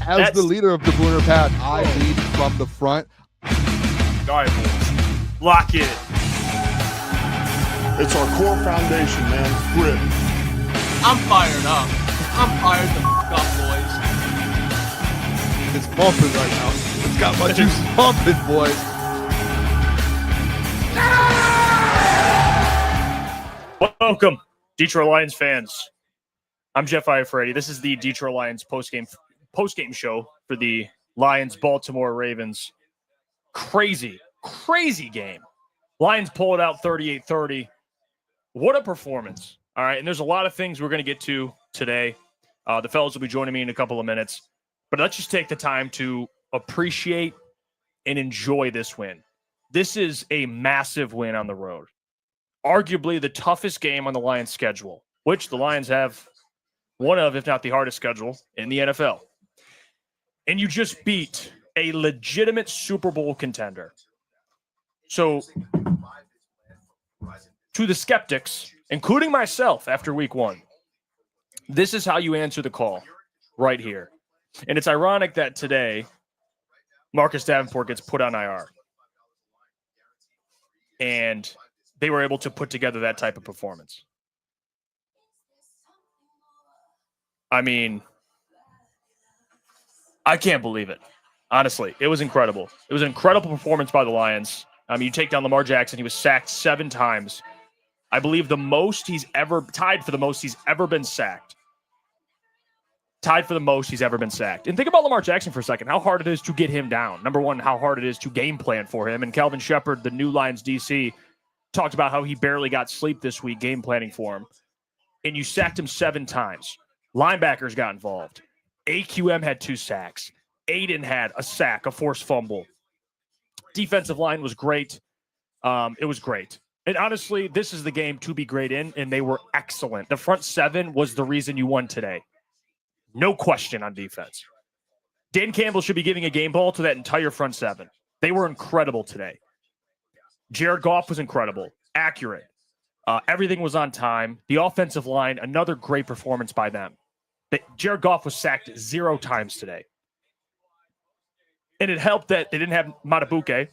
As the leader of the Booner Pack, I lead from the front. All right, boys. Lock in. It's our core foundation, man. Grit. I'm fired up. I'm fired the f*** up, boys. It's pumping right now. It's got my juice pumping, boys. Welcome, Detroit Lions fans. I'm Jeff Iafrate. This is the Detroit Lions postgame show for the Lions Baltimore Ravens. Crazy game. Lions pull it out 38-30. What a performance. All right, and there's a lot of things we're going to get to today. The fellas will be joining me in a couple of minutes. But let's just take the time to appreciate and enjoy this win. This is a massive win on the road. Arguably the toughest game on the Lions' schedule, which the Lions have one of, if not the hardest schedule in the NFL. And you just beat a legitimate Super Bowl contender. So, to the skeptics, including myself after week one, this is how you answer the call right here. And it's ironic that today, Marcus Davenport gets put on IR. And they were able to put together that type of performance. I mean, I can't believe it. Honestly, it was incredible. It was an incredible performance by the Lions. You take down Lamar Jackson. He was sacked 7 times. I believe tied for the most he's ever been sacked. Tied for the most he's ever been sacked. And think about Lamar Jackson for a second, how hard it is to get him down. Number one, how hard it is to game plan for him. And Calvin Shepard, the new Lions DC, talked about how he barely got sleep this week game planning for him. And you sacked him 7 times. Linebackers got involved. AQM had 2 sacks. Aiden had a sack, a forced fumble. Defensive line was great. It was great. And honestly, this is the game to be great in, and they were excellent. The front 7 was the reason you won today. No question on defense. Dan Campbell should be giving a game ball to that entire front 7. They were incredible today. Jared Goff was incredible, accurate. Everything was on time. The offensive line, another great performance by them. Jared Goff was sacked 0 times today. And it helped that they didn't have Matabuke,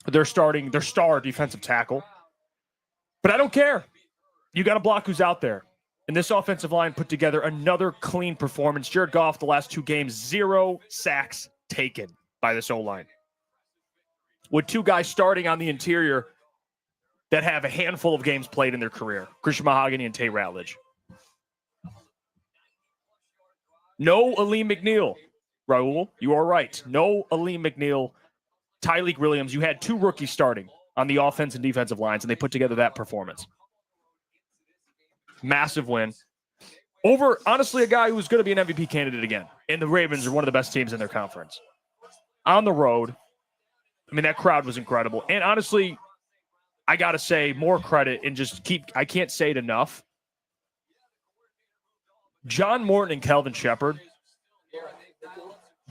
their star defensive tackle. But I don't care. You got to block who's out there. And this offensive line put together another clean performance. Jared Goff, the last 2 games, 0 sacks taken by this O-line. With 2 guys starting on the interior that have a handful of games played in their career, Christian Mahogany and Tate Ratledge. No Aleem McNeil. Raul, you are right. No Aleem McNeil. Tyleek Williams. You had 2 rookies starting on the offense and defensive lines, and they put together that performance. Massive win. Over, honestly, a guy who's going to be an MVP candidate again. And the Ravens are one of the best teams in their conference. On the road, I mean, that crowd was incredible. And honestly, I got to say more credit and I can't say it enough. John Morton and Calvin Shepard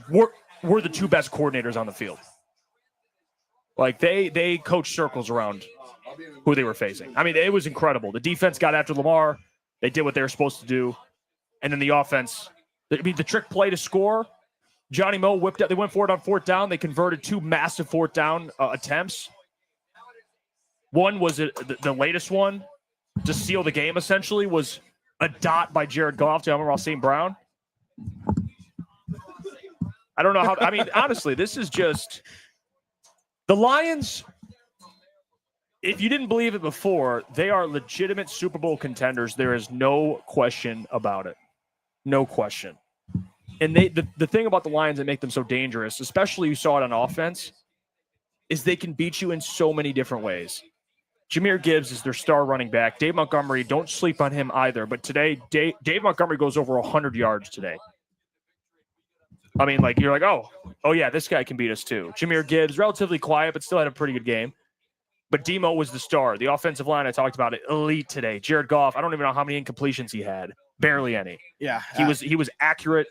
were the 2 best coordinators on the field. Like, they coached circles around who they were facing. I mean, it was incredible. The defense got after Lamar. They did what they were supposed to do. And then the offense, the trick play to score, Johnny Moe whipped out. They went for it on 4th down. They converted 2 massive 4th down attempts. One was the latest one to seal the game, essentially, was a dot by Jared Goff to Amon-Ra St. Brown. I don't know how. I mean, honestly, this is just the Lions. If you didn't believe it before, they are legitimate Super Bowl contenders. There is no question about it. No question. And the thing about the Lions that make them so dangerous, especially you saw it on offense, is they can beat you in so many different ways. Jahmyr Gibbs is their star running back. Dave Montgomery, don't sleep on him either. But today, Dave Montgomery goes over 100 yards today. I mean, like, you're like, oh yeah, this guy can beat us too. Jahmyr Gibbs, relatively quiet, but still had a pretty good game. But Demo was the star. The offensive line, I talked about it, elite today. Jared Goff, I don't even know how many incompletions he had. Barely any. Yeah. He was accurate.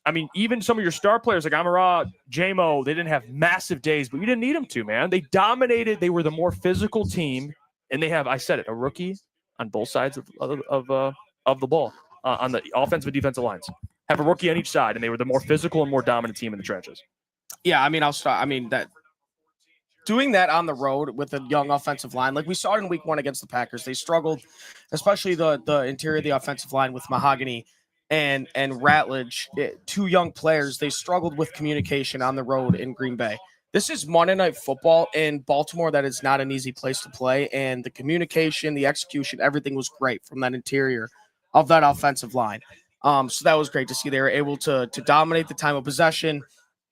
I mean, even some of your star players like Amon-Ra, J-Mo, they didn't have massive days, but you didn't need them to, man. They dominated. They were the more physical team, and they have, I said it, a rookie on both sides of the ball, on the offensive and defensive lines. have a rookie on each side, and they were the more physical and more dominant team in the trenches. Yeah, I mean, I'll start. I mean, that doing that on the road with a young offensive line, like we saw it in week 1 against the Packers, they struggled, especially the interior of the offensive line with Mahogany and Ratledge, 2 young players. They struggled with communication on the road in Green Bay. This is Monday Night Football in Baltimore. That is not an easy place to play, and the communication, the execution, everything was great from that interior of that offensive line. So that was great to see. They were able to dominate the time of possession,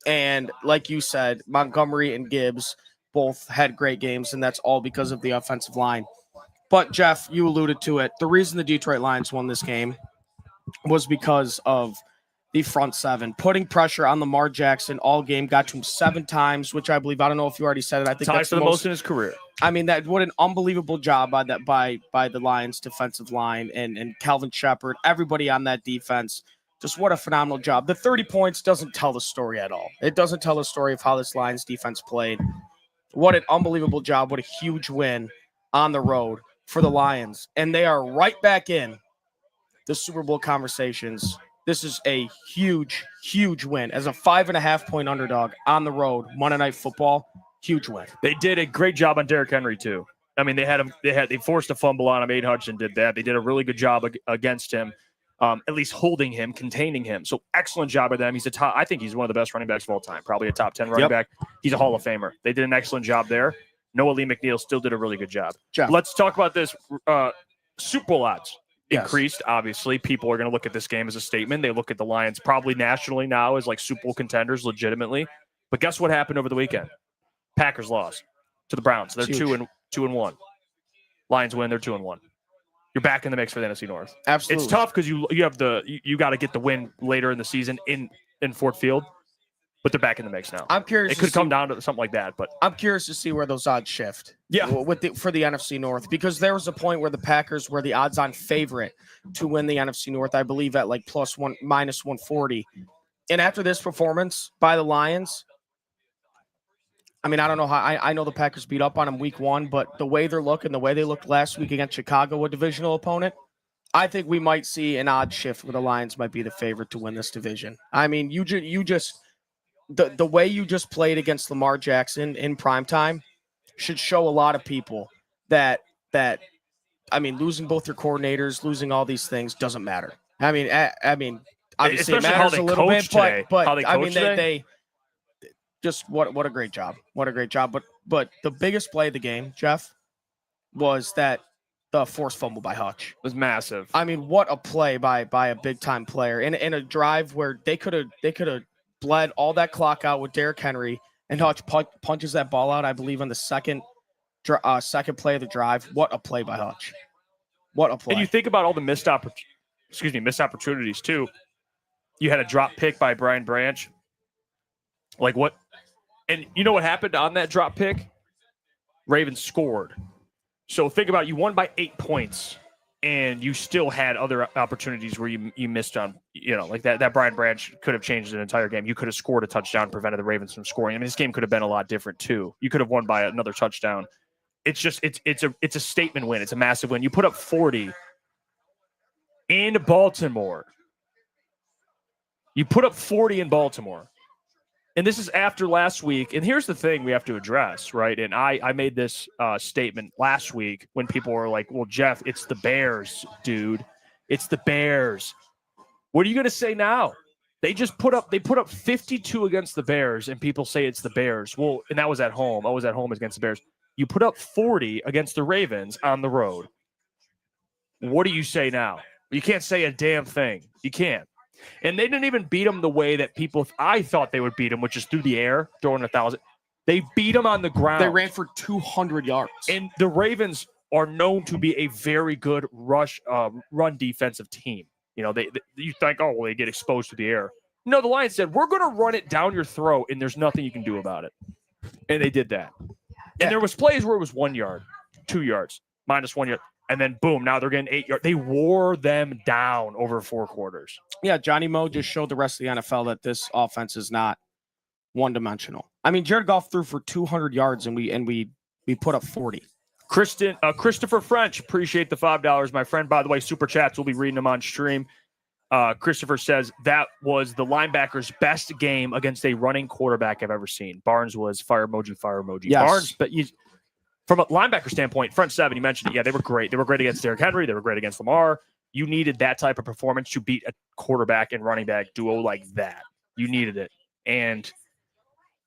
and like you said, Montgomery and Gibbs both had great games, and that's all because of the offensive line. But, Jeff, you alluded to it. The reason the Detroit Lions won this game was because of the front seven. Putting pressure on Lamar Jackson all game, got to him 7 times, which I believe, I don't know if you already said it. I think that's the most in his career. I mean, what an unbelievable job by the Lions defensive line and Calvin Shepard, everybody on that defense. Just what a phenomenal job. The 30 points doesn't tell the story at all. It doesn't tell the story of how this Lions defense played. What an unbelievable job. What a huge win on the road for the Lions. And they are right back in the Super Bowl conversations. This is a huge, huge win. As a 5.5-point underdog on the road, Monday Night Football, huge win. They did a great job on Derrick Henry too. I mean, they forced a fumble on him. Aiden Hutchinson did that. They did a really good job against him, at least holding him, containing him. So excellent job of them. I think he's one of the best running backs of all time, probably a top 10 running back. He's a Hall of Famer. They did an excellent job there. Noah Lee McNeil still did a really good job. Jeff. Let's talk about this. Super Bowl odds increased. Yes. Obviously, people are going to look at this game as a statement. They look at the Lions probably nationally now as like Super Bowl contenders, legitimately. But guess what happened over the weekend? Packers lost to the Browns. They're 2-1. Lions win. They're 2-1. You're back in the mix for the NFC North. Absolutely. It's tough because you got to get the win later in the season in Ford Field, but they're back in the mix now. I'm curious. It could come down to something like that, but I'm curious to see where those odds shift. Yeah, for the NFC North, because there was a point where the Packers were the odds-on favorite to win the NFC North. I believe at like minus 140. And after this performance by the Lions, I mean, I don't know how. I know the Packers beat up on them week 1, but the way they're looking, the way they looked last week against Chicago, a divisional opponent, I think we might see an odd shift where the Lions might be the favorite to win this division. I mean, you just the way you just played against Lamar Jackson in primetime should show a lot of people that I mean, losing both your coordinators, losing all these things doesn't matter. I mean, obviously it matters a little bit, but I mean, they just what a great job. What a great job. But the biggest play of the game, Jeff, was the forced fumble by Hutch. It was massive. I mean, what a play by a big time player in a drive where they could have bled all that clock out with Derrick Henry, and Hutch punches that ball out, I believe, on the second play of the drive. What a play by Hutch. What a play. And you think about all the missed opportunities too. You had a drop pick by Brian Branch. Like what? And you know what happened on that drop pick? Ravens scored. So think about it, you won by 8 points, and you still had other opportunities where you missed on, like that Brian Branch could have changed an entire game. You could have scored a touchdown, prevented the Ravens from scoring. I mean, this game could have been a lot different too. You could have won by another touchdown. It's just it's a statement win. It's a massive win. You put up 40 in Baltimore. You put up 40 in Baltimore. And this is after last week. And here's the thing we have to address, right? And I made this statement last week when people were like, well, Jeff, it's the Bears, dude. It's the Bears. What are you going to say now? They put up 52 against the Bears, and people say it's the Bears. Well, and that was at home. I was at home against the Bears. You put up 40 against the Ravens on the road. What do you say now? You can't say a damn thing. You can't. And they didn't even beat them the way that I thought they would beat them, which is through the air, throwing 1,000. They beat them on the ground. They ran for 200 yards. And the Ravens are known to be a very good run defensive team. You think, oh, well, they get exposed to the air. No, the Lions said, we're going to run it down your throat, and there's nothing you can do about it. And they did that. Yeah. And there was plays where it was 1 yard, 2 yards, minus 1 yard. And then, boom, now they're getting 8 yards. They wore them down over 4 quarters. Yeah, Johnny Moe just showed the rest of the NFL that this offense is not one-dimensional. I mean, Jared Goff threw for 200 yards, and we put up 40. Christopher French, appreciate the $5, my friend. By the way, Super Chats, we'll be reading them on stream. Christopher says that was the linebacker's best game against a running quarterback I've ever seen. Barnes was fire emoji, fire emoji. Yes. Barnes, but from a linebacker standpoint, front seven, you mentioned it. Yeah, they were great. They were great against Derrick Henry. They were great against Lamar. You needed that type of performance to beat a quarterback and running back duo like that. You needed it. And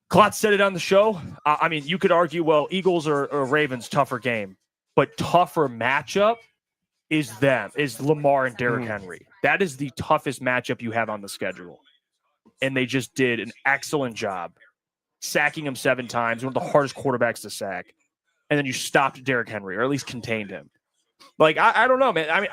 Klotz said it on the show. I mean, you could argue, well, Eagles or Ravens, tougher game. But tougher matchup is Lamar and Derrick Henry. That is the toughest matchup you have on the schedule. And they just did an excellent job sacking him 7 times, one of the hardest quarterbacks to sack. And then you stopped Derrick Henry, or at least contained him. Like, I don't know, man. I mean,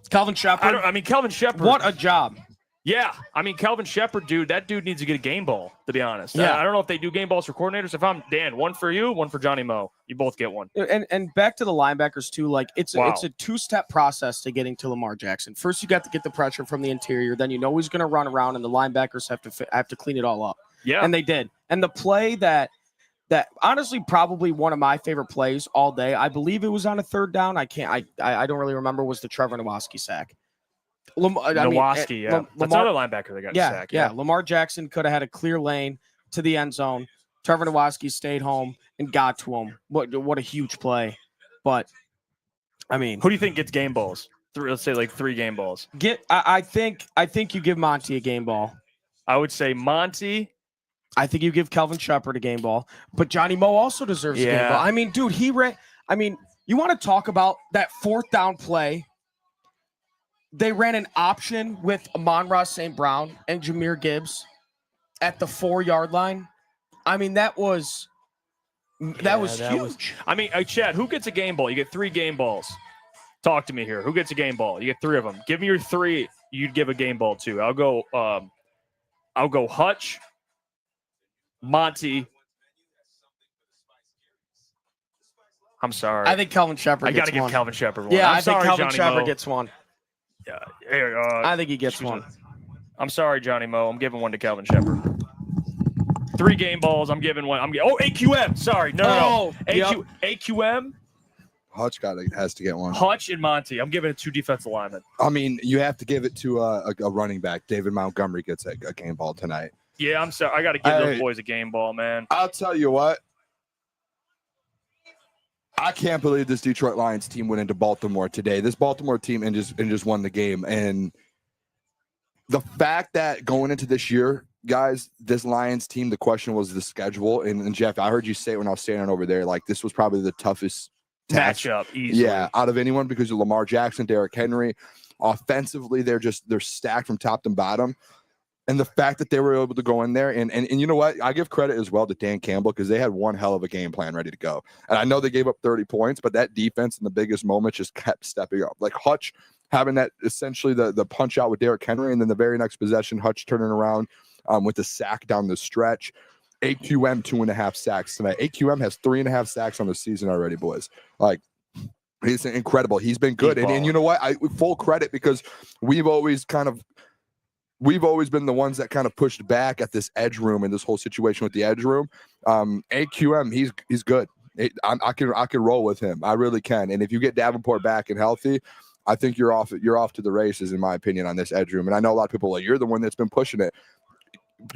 Calvin Shepard. Calvin Shepard. What a job. Yeah. I mean, Calvin Shepard, dude, that dude needs to get a game ball, to be honest. Yeah. I don't know if they do game balls for coordinators. If I'm Dan, one for you, one for Johnny Moe. You both get one. And back to the linebackers, too. Like, it's a two-step process to getting to Lamar Jackson. First, you got to get the pressure from the interior. Then you know he's going to run around, and the linebackers have to clean it all up. Yeah. And they did. And the play that honestly probably one of my favorite plays all day, I believe it was on a third down. I don't really remember, was the Trevor Nowoski sack. Nowoski, yeah. That's another linebacker that got sacked. Yeah. Lamar Jackson could have had a clear lane to the end zone. Trevor Nowoski stayed home and got to him. What a huge play. But, I mean. Who do you think gets game balls? Let's say like 3 game balls. I think you give Monty a game ball. I would say Monty. I think you give Calvin Shepard a game ball, but Johnny Moe also deserves a game ball. I mean, dude, you want to talk about that 4th down play? They ran an option with Amon-Ra St. Brown and Jahmyr Gibbs at the 4-yard line. I mean, that was huge. I mean, Chad, who gets a game ball? You get 3 game balls. Talk to me here. Who gets a game ball? You get 3 of them. Give me your 3. You'd give a game ball to. I'll go Hutch, Monty. I'm sorry. I think Calvin Shepard gets one. I got to give Calvin Shepard one. Yeah, I think Calvin Shepard gets one. Yeah. I think he gets one. I'm sorry, Johnny Moe. I'm giving one to Calvin Shepard. 3 game balls. I'm giving one. AQM. Sorry. No. AQM. Hutch has to get one. Hutch and Monty. I'm giving it 2 defensive linemen. I mean, you have to give it to a running back. David Montgomery gets a game ball tonight. Yeah, I'm sorry. I got to give those boys a game ball, man. I'll tell you what. I can't believe this Detroit Lions team went into Baltimore today. This Baltimore team and just won the game. And the fact that going into this year, guys, this Lions team, the question was the schedule. And Jeff, I heard you say it when I was standing over there, like this was probably the toughest matchup easily. Yeah, out of anyone because of Lamar Jackson, Derrick Henry. Offensively, they're stacked from top to bottom. And the fact that they were able to go in there and you know what? I give credit as well to Dan Campbell because they had one hell of a game plan ready to go. And I know they gave up 30 points, but that defense in the biggest moments just kept stepping up. Like Hutch having that essentially the punch out with Derrick Henry, and then the very next possession, Hutch turning around with the sack down the stretch. AQM 2.5 sacks tonight. AQM has 3.5 sacks on the season already, boys. Like, he's incredible. He's been good. And you know what? Full credit because we've always been the ones that kind of pushed back at this edge room and this whole situation with the edge room. AQM, he's good. I can roll with him. I really can. And if you get Davenport back and healthy, I think you're off to the races, in my opinion, on this edge room. And I know a lot of people are like, you're the one that's been pushing it.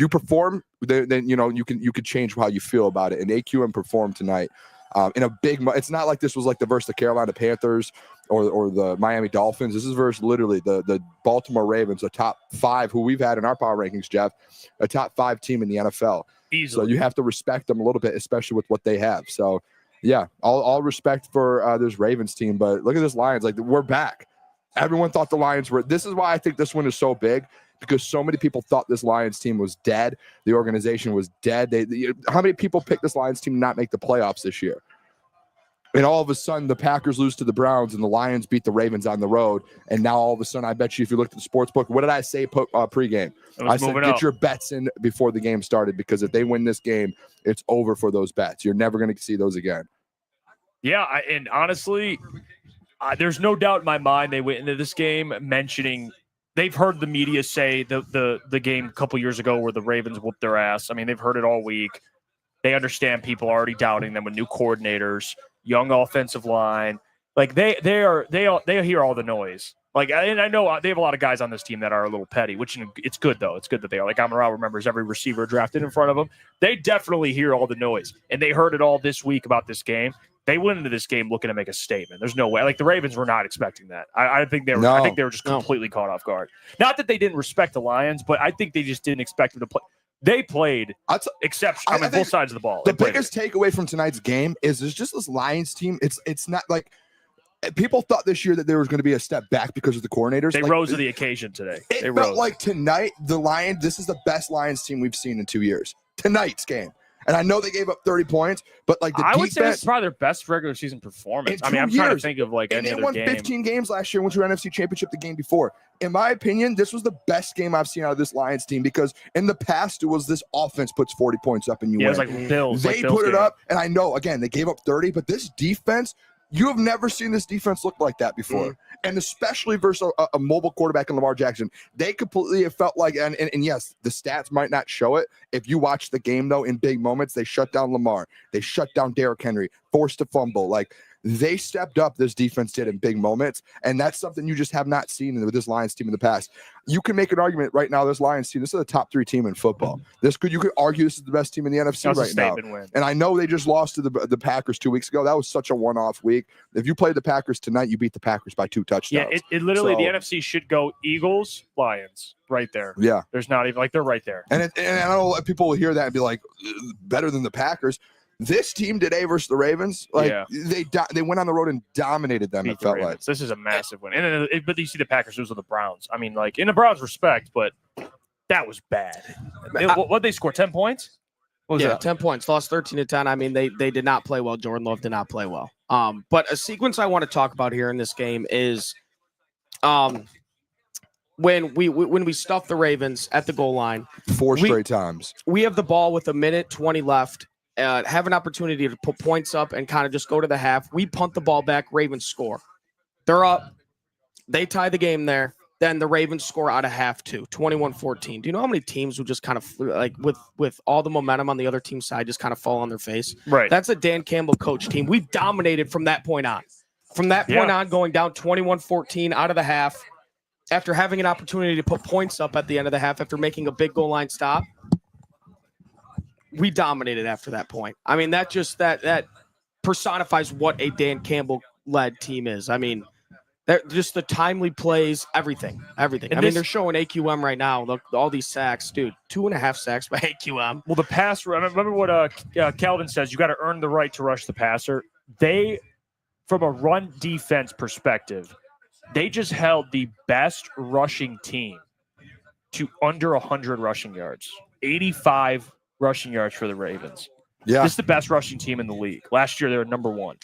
You perform, then you know you can change how you feel about it. And AQM performed tonight in a big. It's not like this was like the versus the Carolina Panthers or the Miami Dolphins. This is versus literally the Baltimore Ravens, a top 5 who we've had in our power rankings, Jeff, a top 5 team in the NFL. Easily. So you have to respect them a little bit, especially with what they have. So yeah, all respect for this Ravens team. But look at this Lions, like we're back. Everyone thought the Lions were. This is why I think this one is so big. Because so many people thought this Lions team was dead. The organization was dead. How many people picked this Lions team to not make the playoffs this year? And all of a sudden, the Packers lose to the Browns and the Lions beat the Ravens on the road. And now all of a sudden, I bet you if you looked at the sports book, what did I say pregame? I said, get your bets in before the game started because if they win this game, it's over for those bets. You're never going to see those again. Yeah, and honestly, there's no doubt in my mind they went into this game mentioning – they've heard the media say the game a couple years ago where the Ravens whooped their ass. I mean, they've heard it all week. They understand people already doubting them with new coordinators, young offensive line. Like they hear all the noise. Like, and I know they have a lot of guys on this team that are a little petty, which it's good though. It's good that they are. Like Amaral remembers every receiver drafted in front of him. They definitely hear all the noise, and they heard it all this week about this game. They went into this game looking to make a statement. There's no way. Like the Ravens were not expecting that. I think they were. I think they were just completely caught off guard. Not that they didn't respect the Lions, but I think they just didn't expect them to play. They played exceptional. I mean, both sides of the ball. The biggest takeaway from tonight's game is there's just this Lions team. It's not like. People thought this year that there was going to be a step back because of the coordinators. They rose to the occasion today. It felt like tonight, the Lions, this is the best Lions team we've seen in 2 years. Tonight's game. And I know they gave up 30 points, but like I would say it's probably their best regular season performance. I mean, I'm trying to think of like any other game. They won 15 games last year and went to an NFC Championship the game before. In my opinion, this was the best game I've seen out of this Lions team because in the past, it was this offense puts 40 points up and you win. It was like Bills. They put it up, and I know, again, they gave up 30, but this defense – you have never seen this defense look like that before. And especially versus a mobile quarterback in Lamar Jackson. They completely have felt like, and yes, the stats might not show it. If you watch the game, though, in big moments, they shut down Lamar. They shut down Derrick Henry, forced to fumble. Like, they stepped up, this defense did, in big moments. And that's something you just have not seen with this Lions team in the past. You can make an argument right now, this Lions team, this is the top 3 team in football. You could argue this is the best team in the NFC right now. Win. And I know they just lost to the Packers 2 weeks ago. That was such a one-off week. If you played the Packers tonight, you beat the Packers by 2 touchdowns. Yeah, it literally, the NFC should go Eagles, Lions, right there. Yeah. There's not even, like, they're right there. And I don't know, people will hear that and be like, better than the Packers. This team today versus the Ravens, like they went on the road and dominated them. It felt like this is a massive win. And but you see the Packers lose with the Browns. I mean, like in the Browns' respect, but that was bad. What they score 10 points? What was that? 10 points. Lost 13-10. I mean, they did not play well. Jordan Love did not play well. But a sequence I want to talk about here in this game is when we stuff the Ravens at the goal line 4 straight times. We have the ball with 1:20 left. Have an opportunity to put points up and kind of just go to the half. We punt the ball back. Ravens score. They're up. They tie the game there. Then the Ravens score out of half too, 21-14. Do you know how many teams would just kind of like with all the momentum on the other team's side just kind of fall on their face? Right. That's a Dan Campbell coach team. We dominated from that point on. From that point on, going down 21-14 out of the half, after having an opportunity to put points up at the end of the half after making a big goal line stop. We dominated after that point. I mean, that personifies what a Dan Campbell-led team is. I mean, just the timely plays, everything. I mean, they're showing AQM right now. Look, all these sacks, dude. 2.5 sacks by AQM. Well, the pass. Remember what Calvin says. You got to earn the right to rush the passer. They, from a run defense perspective, they just held the best rushing team to under 100 rushing yards. 85 rushing yards for the Ravens. Yeah. This is the best rushing team in the league. Last year, they were number 1.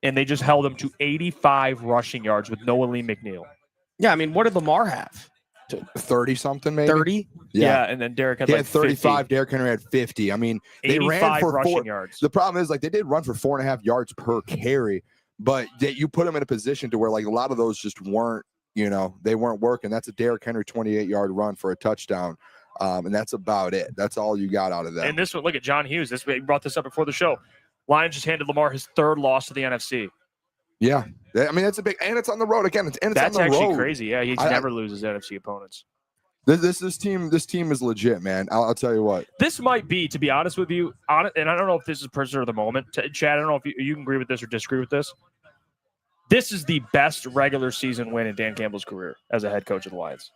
And they just held them to 85 rushing yards with no Lee McNeil. Yeah, I mean, what did Lamar have? 30-something, maybe? 30? Yeah, and then Derrick had he like had 35. 50. Derrick Henry had 50. I mean, they ran for rushing yards. The problem is, like, they did run for 4.5 yards per carry, but you put them in a position to where, like, a lot of those just weren't, they weren't working. That's a Derrick Henry 28-yard run for a touchdown. And that's about it. That's all you got out of that. And this one, look at John Hughes. We brought this up before the show. Lions just handed Lamar his 3rd loss to the NFC. Yeah. I mean, that's a big, and it's on the road again. That's actually crazy. Yeah, he never loses NFC opponents. This team is legit, man. I'll tell you what. This might be, to be honest with you, and I don't know if this is prisoner of the moment. Chad, I don't know if you can agree with this or disagree with this. This is the best regular season win in Dan Campbell's career as a head coach of the Lions.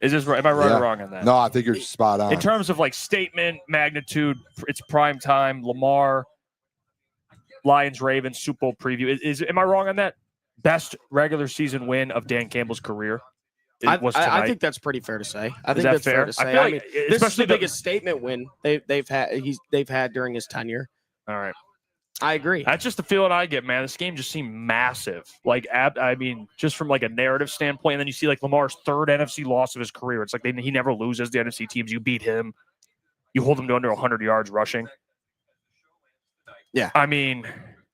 Is this right? Am I right or wrong on that? No, I think you're spot on. In terms of like statement, magnitude, it's prime time, Lamar, Lions, Ravens, Super Bowl preview. Am I wrong on that? Best regular season win of Dan Campbell's career was tonight. I think that's pretty fair to say. I think that's fair to say. I mean, this is the biggest statement win they've had during his tenure. All right. I agree. That's just the feeling I get, man. This game just seemed massive. Like, I mean, just from like a narrative standpoint, and then you see like Lamar's 3rd NFC loss of his career. It's like he never loses the NFC teams. You beat him. You hold him to under 100 yards rushing. Yeah. I mean,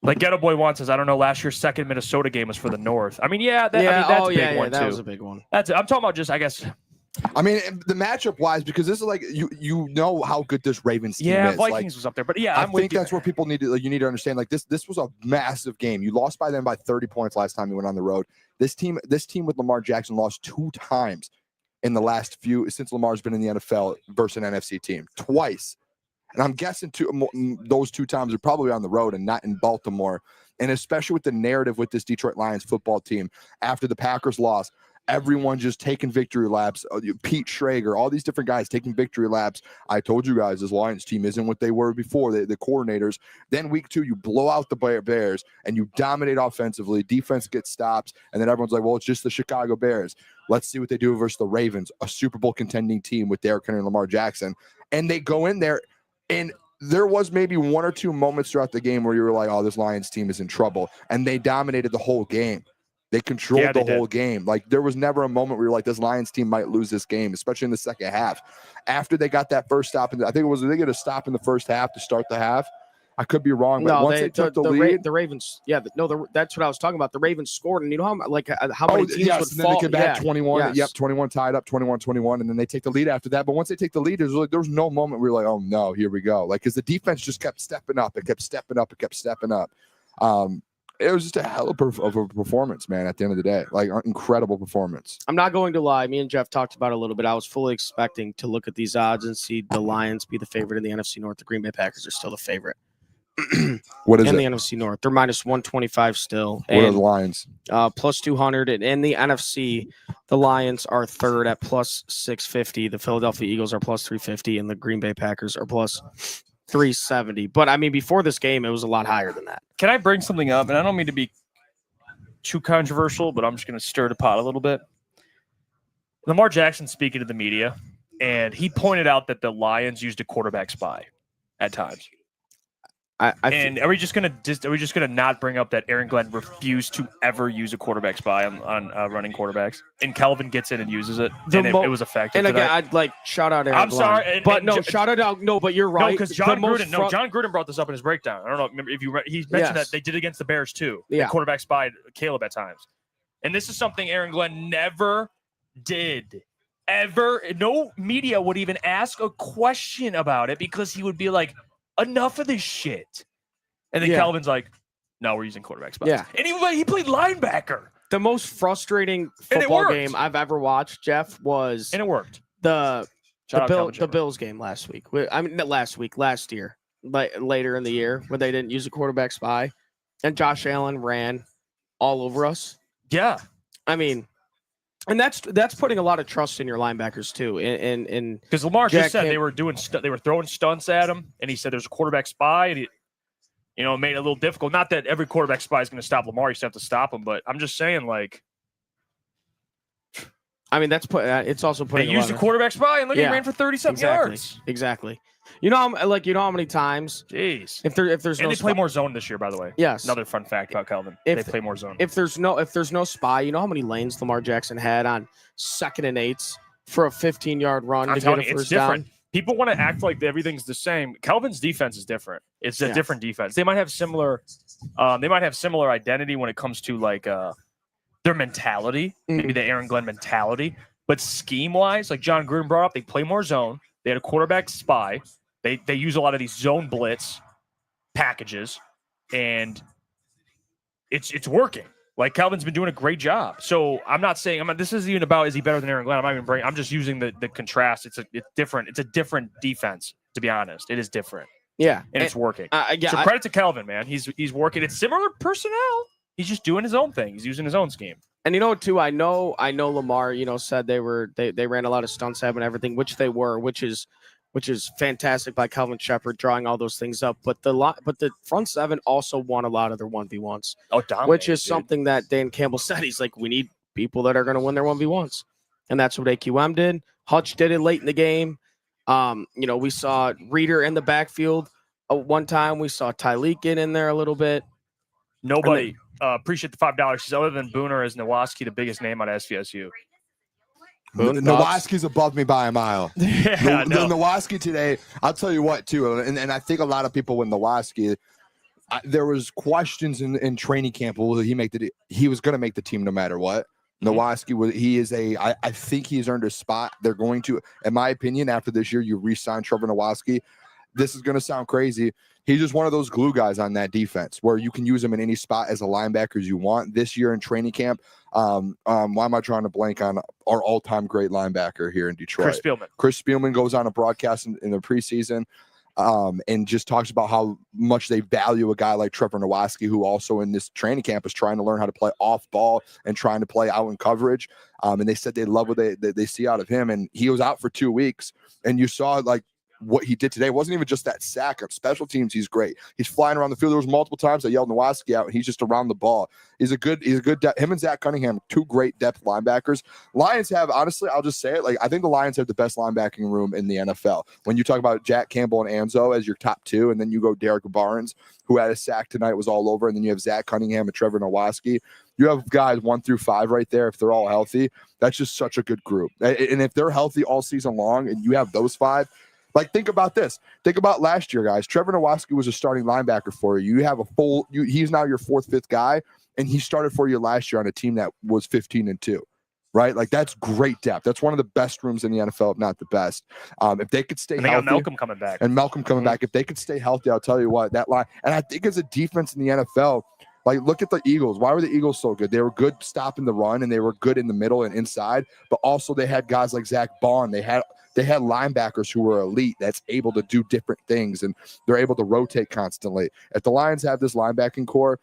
like Ghetto Boy One says, I don't know, last year's 2nd Minnesota game was for the North. I mean, that's a big one too. That was a big one. I'm talking about just, I guess, I mean, the matchup wise, because this is like you know how good this Ravens team Yeah, is. Vikings was up there, but yeah, I I'm with think you. that's where people need to you need to understand. Like this was a massive game. You lost by them by 30 points last time you went on the road. This team with Lamar Jackson lost 2 times in the last few since Lamar's been in the NFL versus an NFC team twice. And I'm guessing those 2 times are probably on the road and not in Baltimore. And especially with the narrative with this Detroit Lions football team after the Packers lost. Everyone just taking victory laps. Pete Schrager, all these different guys taking victory laps. I told you guys this Lions team isn't what they were before, the coordinators. Then week 2, you blow out the Bears and you dominate offensively. Defense gets stops. And then everyone's like, well, it's just the Chicago Bears. Let's see what they do versus the Ravens, a Super Bowl contending team with Derrick Henry and Lamar Jackson. And they go in there, and there was maybe 1 or 2 moments throughout the game where you were like, oh, this Lions team is in trouble. And they dominated the whole game. They controlled the whole game. Like, there was never a moment where you're like, this Lions team might lose this game, especially in the second half. After they got that first stop, and I think it was, they get a stop in the first half to start the half. I could be wrong, but once they took the lead, the Ravens, that's what I was talking about. The Ravens scored, and you know how many teams would and then fall? they came back 21. Yes. Yep, 21 tied up, 21-21, and then they take the lead after that. But once they take the lead, there was no moment where you're like, oh no, here we go. Like, because the defense just kept stepping up. It kept stepping up. It kept stepping up. It was just a hell of a performance, man, at the end of the day. Like, incredible performance. I'm not going to lie. Me and Jeff talked about it a little bit. I was fully expecting to look at these odds and see the Lions be the favorite in the NFC North. The Green Bay Packers are still the favorite. What is in it? the NFC North? They're minus 125 still. What are the Lions? Plus 200. And in the NFC, the Lions are third at plus 650. The Philadelphia Eagles are plus 350. And the Green Bay Packers are plus 370. But, I mean, before this game, it was a lot higher than that. Can I bring something up? And I don't mean to be too controversial, but I'm just going to stir the pot a little bit. Lamar Jackson speaking to the media, and he pointed out that the Lions used a quarterback spy at times. And are we just gonna not bring up that Aaron Glenn refused to ever use a quarterback spy on running quarterbacks, and Kelvin gets in and uses it, and it was effective. And again, today. I'd like shout out Aaron I'm Glenn. sorry, shout it out. No, but you're right. No, because John Gruden brought this up in his breakdown. I don't know. Remember if he mentioned that they did against the Bears too. Yeah, the quarterback spied Caleb at times, and this is something Aaron Glenn never did. Ever, no media would even ask a question about it because he would be like, enough of this shit. And then Calvin's like, no, we're using quarterback spots. Yeah. And he played linebacker. The most frustrating football game I've ever watched, Jeff, was... And it worked. The Bills game last week. I mean, not last week, last year. Later in the year, where they didn't use a quarterback spy. And Josh Allen ran all over us. Yeah. I mean... And that's putting a lot of trust in your linebackers too. And because Lamar just said they were throwing stunts at him, and he said there's a quarterback spy, and it made it a little difficult. Not that every quarterback spy is going to stop Lamar; you still have to stop him. But I'm just saying, like, I mean, it's also putting. They used a quarterback spy, and look, he ran for 37 yards. Exactly. You know how many times? Jeez. If there's and no they play more zone this year, by the way. Yes. Another fun fact about Kelvin. They play more zone. If there's no spy, you know how many lanes Lamar Jackson had on 2nd and 8s for a 15-yard run to get a first down? People want to act like everything's the same. Kelvin's defense is different. It's a different defense. They might have similar identity when it comes to like their mentality, maybe the Aaron Glenn mentality. But scheme-wise, like John Gruden brought up, they play more zone. They had a quarterback spy. They use a lot of these zone blitz packages, and it's working. Like, Calvin's been doing a great job. So I'm not saying this isn't even about is he better than Aaron Glenn. I'm just using the contrast. It's different. It's a different defense, to be honest. It is different. Yeah, and it's working. So credit to Kelvin, man. He's working. It's similar personnel. He's just doing his own thing. He's using his own scheme. And too, I know Lamar, said they ran a lot of stunts and everything, which they were, which is fantastic by Calvin Shepard drawing all those things up. But the front seven also won a lot of their 1v1s. Which is something that Dan Campbell said. He's like, we need people that are going to win their 1v1s. And that's what AQM did. Hutch did it late in the game. We saw Reeder in the backfield one time. We saw Tyleek get in there a little bit. Nobody appreciate the $5. She's other than Booner is Nowaski, the biggest name on SVSU. Nowaski's above me by a mile. Yeah, Nowaski today, I'll tell you what, too, and I think a lot of people with Nowaski, there was questions in training camp. Will he was going to make the team no matter what? Nowatzki I think he's earned a spot. They're going to, in my opinion, after this year, you re-sign Trevor Nowatzki. This is going to sound crazy. He's just one of those glue guys on that defense where you can use him in any spot as a linebacker as you want. This year in training camp, why am I drawing a blank on our all-time great linebacker here in Detroit? Chris Spielman goes on a broadcast in the preseason and just talks about how much they value a guy like Trevor Nowatzki, who also in this training camp is trying to learn how to play off ball and trying to play out in coverage. And they said they love what they see out of him. And he was out for 2 weeks, and you saw like what he did today. It wasn't even just that sack. On special teams, he's great. He's flying around the field. There was multiple times I yelled Nowatzki out, and he's just around the ball. He's a good him and Zach Cunningham, two great depth linebackers. Lions have, honestly, I'll just say it, like I think the Lions have the best linebacking room in the NFL. When you talk about Jack Campbell and Anzo as your top two, and then you go Derek Barnes, who had a sack tonight, was all over, and then you have Zach Cunningham and Trevor Nowatzki. You have guys 1 through 5 right there. If they're all healthy, that's just such a good group. And if they're healthy all season long, and you have those 5. Like, think about this. Think about last year, guys. Trevor Nowatzki was a starting linebacker for you. You have he's now your 4th, 5th guy, and he started for you last year on a team that was 15-2, right? Like, that's great depth. That's one of the best rooms in the NFL, if not the best. If they could stay healthy. And Malcolm coming back. If they could stay healthy, I'll tell you what, that line. And I think as a defense in the NFL, like, look at the Eagles. Why were the Eagles so good? They were good stopping the run, and they were good in the middle and inside, but also they had guys like Zach Bond. They had linebackers who were elite that's able to do different things, and they're able to rotate constantly. If the Lions have this linebacking core,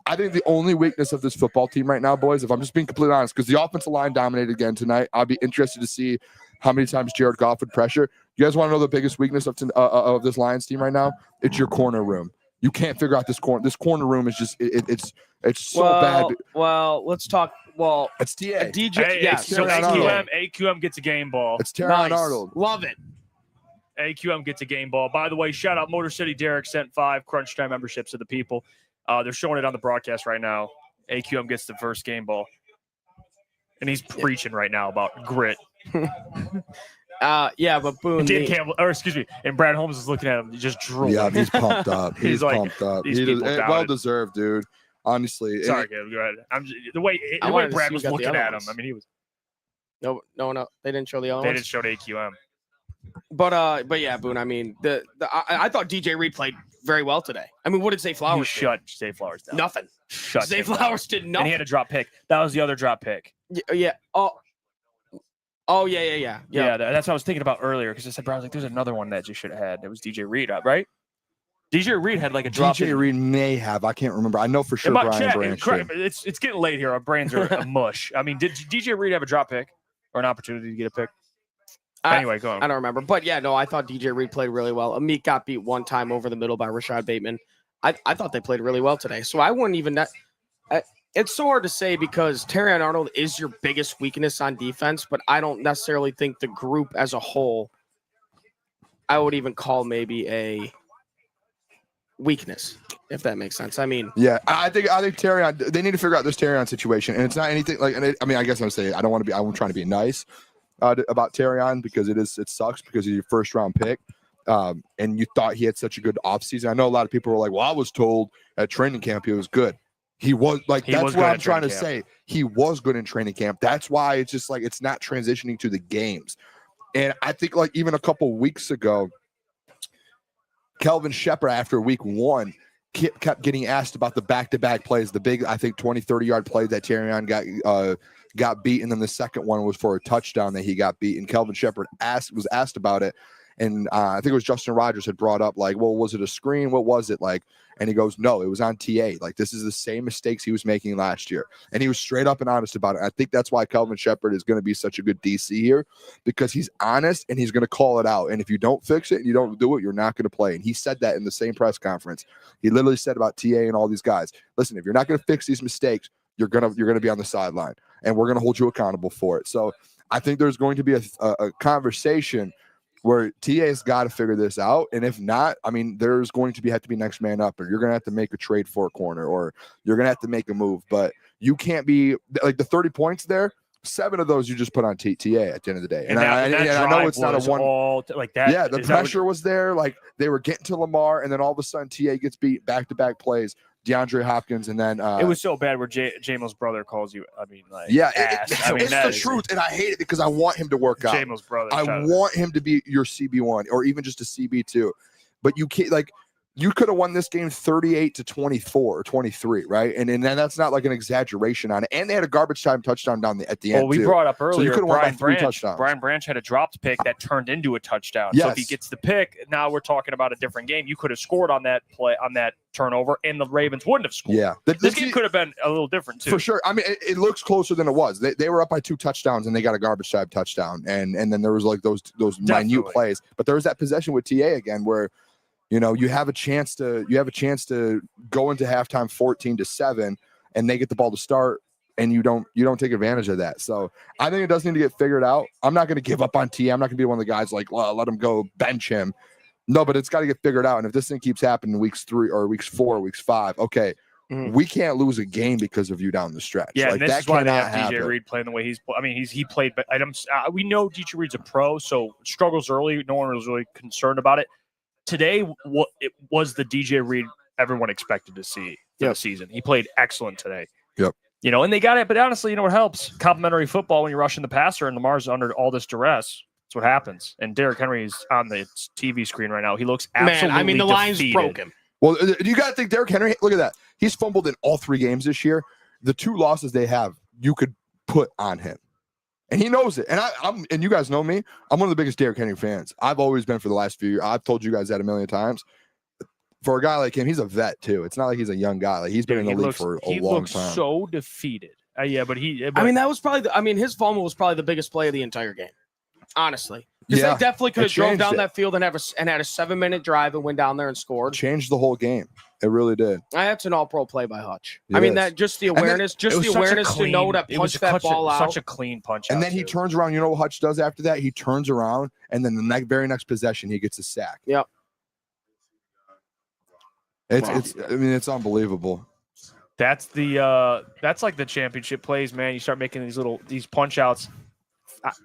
I think the only weakness of this football team right now, boys, if I'm just being completely honest, because the offensive line dominated again tonight, I'll be interested to see how many times Jared Goff would pressure. You guys want to know the biggest weakness of this Lions team right now? It's your corner room. You can't figure out this corner. This corner room is just it's so bad. Well, let's talk. Well, it's TA. DJ. So AQM gets a game ball. It's Terrion Arnold. Love it. AQM gets a game ball. By the way, shout out Motor City Derek sent 5 Crunch Time memberships to the people. They're showing it on the broadcast right now. AQM gets the first game ball, and he's preaching right now about grit. But Boone. And Brad Holmes is looking at him, just drooling. Yeah, he's pumped up. He's like, pumped up. Well deserved, dude. Honestly. Sorry, Caleb, go ahead. The way Brad was looking at him, I mean, he was. No. They didn't show the other ones. They didn't show the AQM. But yeah, Boone. I mean, I thought DJ Reed played very well today. I mean, what did Zay Flowers do? Shut Zay Flowers down. Nothing. Zay Flowers did nothing. And he had a drop pick. That was the other drop pick. Yeah. Yeah. Yeah, that's what I was thinking about earlier, because I said, bro, I was like, there's another one that you should have had. It was DJ Reed, right? DJ Reed had like a drop. DJ Reed may have. I can't remember. I know for sure Brian Branch. It's getting late here. Our brains are a mush. I mean, did DJ Reed have a drop pick or an opportunity to get a pick? Anyway, go on. I don't remember. But yeah, no, I thought DJ Reed played really well. Amit got beat one time over the middle by Rashad Bateman. I thought they played really well today. So I wouldn't even it's so hard to say, because Terrion Arnold is your biggest weakness on defense, but I don't necessarily think the group as a whole, I would even call maybe a weakness, if that makes sense. I mean, yeah, I think Terrion, they need to figure out this Terrion situation, and it's not anything like, I mean, I guess I'm saying I'm trying to be nice about Terrion, because it sucks because he's your 1st round pick. And you thought he had such a good offseason. I know a lot of people were like, well, I was told at training camp he was good. He was like, that's what I'm trying to say. He was good in training camp. That's why it's just like, it's not transitioning to the games. And I think like even a couple weeks ago, Kelvin Shepard after week 1 kept getting asked about the back-to-back plays, the big, I think 20, 30-yard play that Terrion got beat. And then the second one was for a touchdown that he got beat. And Kelvin Shepard was asked about it. And I think it was Justin Rogers had brought up, like, well, was it a screen? What was it like? And he goes, no, it was on TA. Like, this is the same mistakes he was making last year. And he was straight up and honest about it. I think that's why Kelvin Shepard is going to be such a good DC here, because he's honest and he's going to call it out. And if you don't fix it and you don't do it, you're not going to play. And he said that in the same press conference. He literally said about TA and all these guys, listen, if you're not going to fix these mistakes, you're going to be on the sideline, and we're going to hold you accountable for it. So I think there's going to be a conversation where TA's got to figure this out. And if not, I mean, there's going to have to be next man up, or you're going to have to make a trade for a corner, or you're going to have to make a move. But you can't be like the 30 points there. 7 of those you just put on TA at the end of the day. And I know it's not a one like that. Yeah, the pressure was there. Like, they were getting to Lamar, and then all of a sudden TA gets beat back-to-back plays. DeAndre Hopkins, and then it was so bad where Jamal's brother calls you. I mean, like, yeah, ass. it's the truth, and I hate it because I want him to work out. Jamal's brother. I want him to be your CB1 or even just a CB2, but you can't like. You could have won this game 38-24 or 23, right? And then that's not like an exaggeration on it. And they had a garbage time touchdown down at the end. Well, we brought up earlier. So you could have won by 3 Branch. touchdowns. Brian Branch had a dropped pick that turned into a touchdown. Yes. So if he gets the pick, now we're talking about a different game. You could have scored on that play, on that turnover, and the Ravens wouldn't have scored. Yeah, this game could have been a little different too. For sure. I mean, it looks closer than it was. They were up by 2 touchdowns and they got a garbage time touchdown, and then there was like those minute plays. But there was that possession with TA again where. You know, you have a chance to go into halftime 14-7, and they get the ball to start, and you don't take advantage of that. So I think it does need to get figured out. I'm not going to give up on T. I'm not going to be one of the guys like let him go bench him. No, but it's got to get figured out. And if this thing keeps happening in weeks 3 or weeks 4, weeks 5, okay, we can't lose a game because of you down the stretch. Yeah, like, and this that is why they have happen. DJ Reed playing the way he's. I mean, he played, but we know DJ Reed's a pro, so struggles early. No one was really concerned about it. Today, it was the DJ Reed everyone expected to see for the season. He played excellent today. Yep. You know, and they got it. But honestly, you know what helps? Complimentary football when you're rushing the passer and Lamar's under all this duress. That's what happens. And Derrick Henry is on the TV screen right now. He looks absolutely Man, I mean, the line's defeated. broken. Well, you got to think Derrick Henry, look at that. He's fumbled in all 3 games this year. The 2 losses they have, you could put on him. And he knows it. And I'm you guys know me. I'm one of the biggest Derrick Henry fans. I've always been for the last few years. I've told you guys that a million times. For a guy like him, he's a vet too. It's not like he's a young guy. Like he's been in the league for a long time. He looks so defeated. Yeah, but I mean, that was probably his fumble was probably the biggest play of the entire game. Honestly. Because they definitely could have drove down that field and had a 7-minute drive and went down there and scored. Changed the whole game. It really did. That's an all-pro play by Hutch. I mean, that just the awareness, to know that punch that ball out. Such a clean punch. And then he turns around. You know what Hutch does after that? He turns around, and then the very next possession, he gets a sack. Yep. It's unbelievable. That's like the championship plays, man. You start making these punch outs.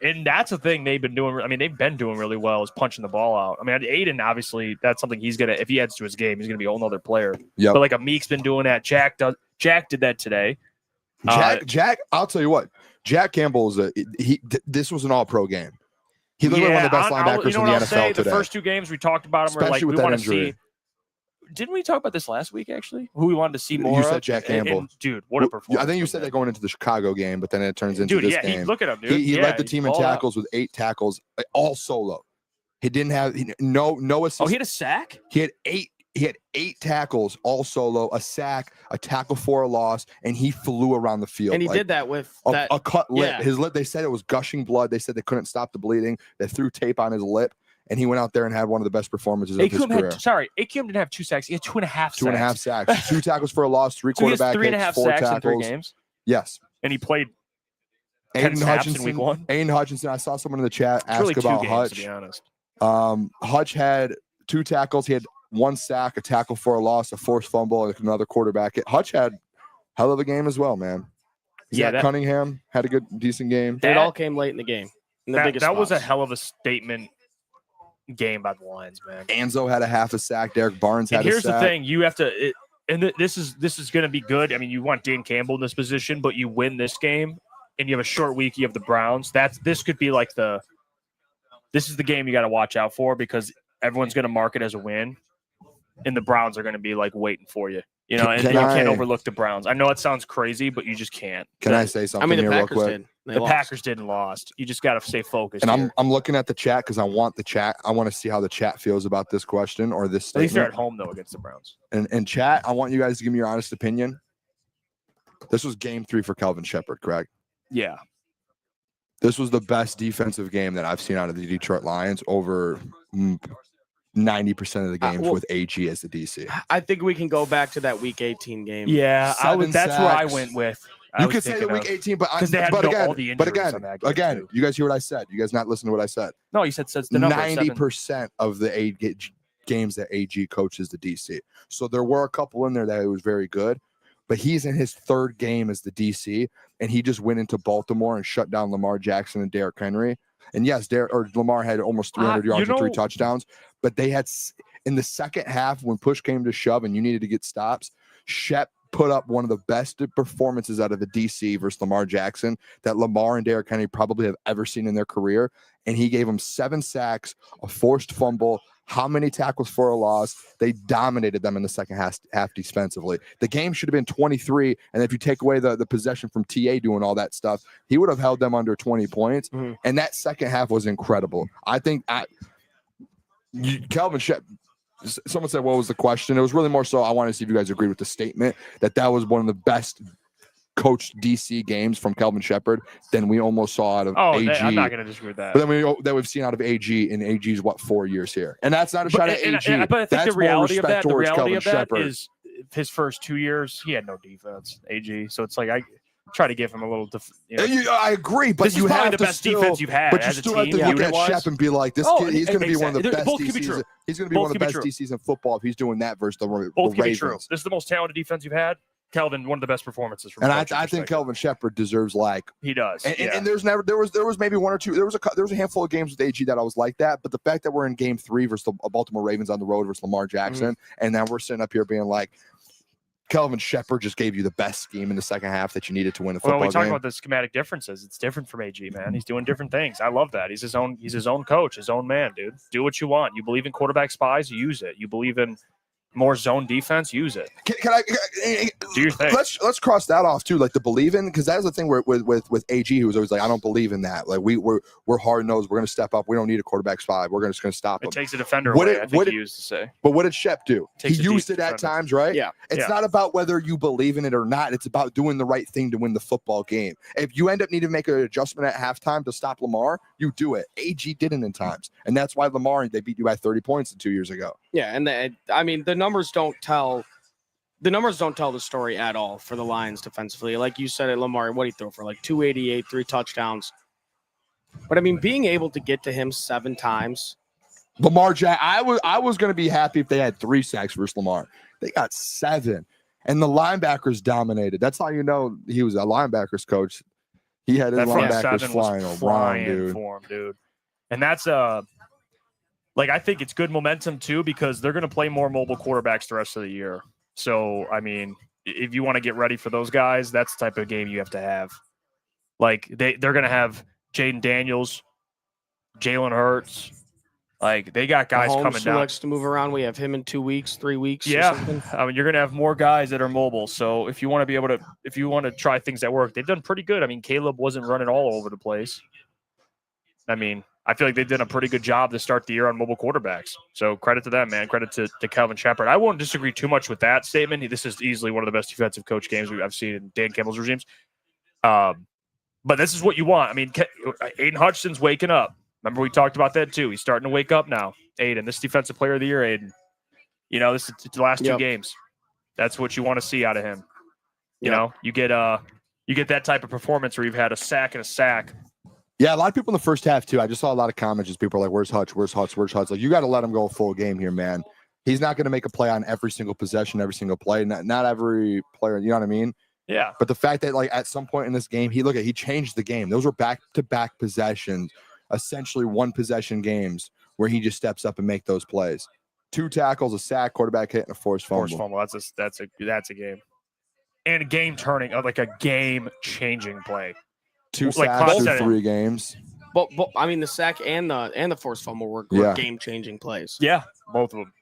And that's the thing they've been doing. I mean, they've been doing really well is punching the ball out. I mean, Aiden, obviously, that's something he's going to, if he adds to his game, he's going to be a whole nother player. Yep. But like Meek's been doing that. Jack did that today. Jack, I'll tell you what, Jack Campbell this was an all-pro game. He literally one of the best linebackers in the NFL today. The first 2 games we talked about him, especially we want to see. Didn't we talk about this last week, actually? Who we wanted to see more You said Jack Campbell. Dude, what a performance. I think you said that going into the Chicago game, but then it turns into this game. Look at him, dude. He led the team in tackles with 8 tackles, all solo. He didn't have no assist. Oh, he had a sack? He had 8 tackles, all solo, a sack, a tackle for a loss, and he flew around the field. And he did that with a cut lip. Yeah. His lip, they said it was gushing blood. They said they couldn't stop the bleeding. They threw tape on his lip. And he went out there and had one of the best performances of his career. Akeem didn't have 2 sacks. He had 2.5 sacks. 2.5 sacks. 2 tackles for a loss, 3 quarterback hits, 4 sacks tackles. in 3 games. Yes. And he played Aiden Hutchinson in week 1. Aiden Hutchinson. I saw someone in the chat ask really about 2 games, Hutch. To be honest. Hutch had 2 tackles. He had 1 sack, a tackle for a loss, a forced fumble, and another quarterback hit. Hutch had hell of a game as well, man. Cunningham had a decent game. It all came late in the game. That was a hell of a statement game by the Lions, man. Anzo had a half a sack. Derek Barnes had a sack. Here's the thing: you have to, this is going to be good. I mean, you want Dan Campbell in this position, but you win this game, and you have a short week. You have the Browns. This could be like this is the game you got to watch out for because everyone's going to mark it as a win, and the Browns are going to be like waiting for you. You know, and you can't overlook the Browns. I know it sounds crazy, but you just can't. Can I say something here real quick? The Packers didn't lost. You just got to stay focused. And I'm looking at the chat because I want the chat. I want to see how the chat feels about this question or this statement. At least they're at home though against the Browns. And chat, I want you guys to give me your honest opinion. This was game 3 for Kelvin Shepard, correct? Yeah. This was the best defensive game that I've seen out of the Detroit Lions over 90% of the games with AG as the DC. I think we can go back to that Week 18 game. Yeah, that's where I went with. You could say the Week 18, but again, you guys hear what I said. You guys not listen to what I said. No, you said the number 90% of the games that AG coaches the DC. So there were a couple in there that it was very good, but he's in his 3rd game as the DC, and he just went into Baltimore and shut down Lamar Jackson and Derrick Henry. And yes, Lamar had almost 300 yards and 3 touchdowns, but they had in the second half when push came to shove and you needed to get stops. Shep put up one of the best performances out of the DC versus Lamar Jackson that Lamar and Derrick Henry probably have ever seen in their career. And he gave them 7 sacks, a forced fumble, how many tackles for a loss. They dominated them in the second half defensively. The game should have been 23. And if you take away the possession from TA doing all that stuff, he would have held them under 20 points. Mm-hmm. And that second half was incredible. I think Calvin Shep, someone said, what was the question? It was really more so I wanted to see if you guys agreed with the statement that was one of the best coached DC games from Kelvin Shepherd than we almost saw out of AG. I'm not going to disagree with that. But then we've seen out of AG, and AG's 4 years here. And that's not a shot at AG. But I think that's the reality of that, Shepherd. is his first 2 years, he had no defense, AG. So it's like I try to give him a little I agree, but this you is have the best defense you've had. But you as still a team, have to look at Shep and be like, this kid, he's going to be one of the best DCs. He's going to be one of the best DCs in football if he's doing that versus the Ravens. True. This is the most talented defense you've had. Kelvin, one of the best performances from. And I think Kelvin Shepherd deserves he does. And there was maybe one or two. There was a handful of games with AG that I was like that. But the fact that we're in Game 3 versus the Baltimore Ravens on the road versus Lamar Jackson, and then we're sitting up here being like, Kelvin Shepherd just gave you the best scheme in the second half that you needed to win a football game. Well, we talk about the schematic differences. It's different from AG, man. He's doing different things. I love that. He's his own coach, his own man, dude. Do what you want. You believe in quarterback spies, use it. You believe in more zone defense, use it. Can I do your thing? Let's cross that off too, like the believe in, because that's the thing with AG, who's always like, I don't believe in that. Like we're hard nosed. We're going to step up. We don't need a quarterback spy. We're just going to stop him. It takes a defender away. I think he used to say. But what did Shep do? He used it defender. at times, right? Yeah. It's not about whether you believe in it or not. It's about doing the right thing to win the football game. If you end up needing to make an adjustment at halftime to stop Lamar, you do it. AG didn't in times, and that's why Lamar, they beat you by 30 points 2 years ago. Yeah, and the numbers don't tell the story at all for the Lions defensively. Like you said, at Lamar, what did he throw for? Like 288, 3 touchdowns. But I mean, being able to get to him 7 times. Lamar Jack, I was going to be happy if they had 3 sacks versus Lamar. They got 7, and the linebackers dominated. That's how you know he was a linebackers coach. He had his linebackers flying around, dude. For him, dude. And that's I think it's good momentum too, because they're going to play more mobile quarterbacks the rest of the year. So, I mean, if you want to get ready for those guys, that's the type of game you have to have. Like they're going to have Jaden Daniels, Jalen Hurts. Like they got guys Mahomes coming down. Who likes to move around. We have him in 2 weeks, 3 weeks. Yeah, I mean, you're going to have more guys that are mobile. So if you want to try things that work, they've done pretty good. I mean, Caleb wasn't running all over the place. I mean, I feel like they've done a pretty good job to start the year on mobile quarterbacks. So credit to them, man. Credit to Kelvin Shepherd. I won't disagree too much with that statement. This is easily one of the best defensive coach games I've seen in Dan Campbell's regimes. But this is what you want. I mean, Aiden Hutchinson's waking up. Remember, we talked about that too. He's starting to wake up now. Aiden, this defensive player of the year, Aiden. You know, this is the last 2 games. That's what you want to see out of him. You know, you get that type of performance where you've had a sack and a sack. Yeah, a lot of people in the first half too. I just saw a lot of comments. Just people are like, "Where's Hutch? Where's Hutch? Where's Hutch?" Like, you got to let him go a full game here, man. He's not going to make a play on every single possession, every single play. Not every player. You know what I mean? Yeah. But the fact that at some point in this game, he changed the game. Those were back-to-back possessions, essentially 1 possession games where he just steps up and make those plays. 2 tackles, a sack, quarterback hit, and a forced fumble. That's a game. And a game turning, like a game changing play. 2 sacks through 3 games. But I mean, the sack and the forced fumble were game changing plays. Yeah, both of them.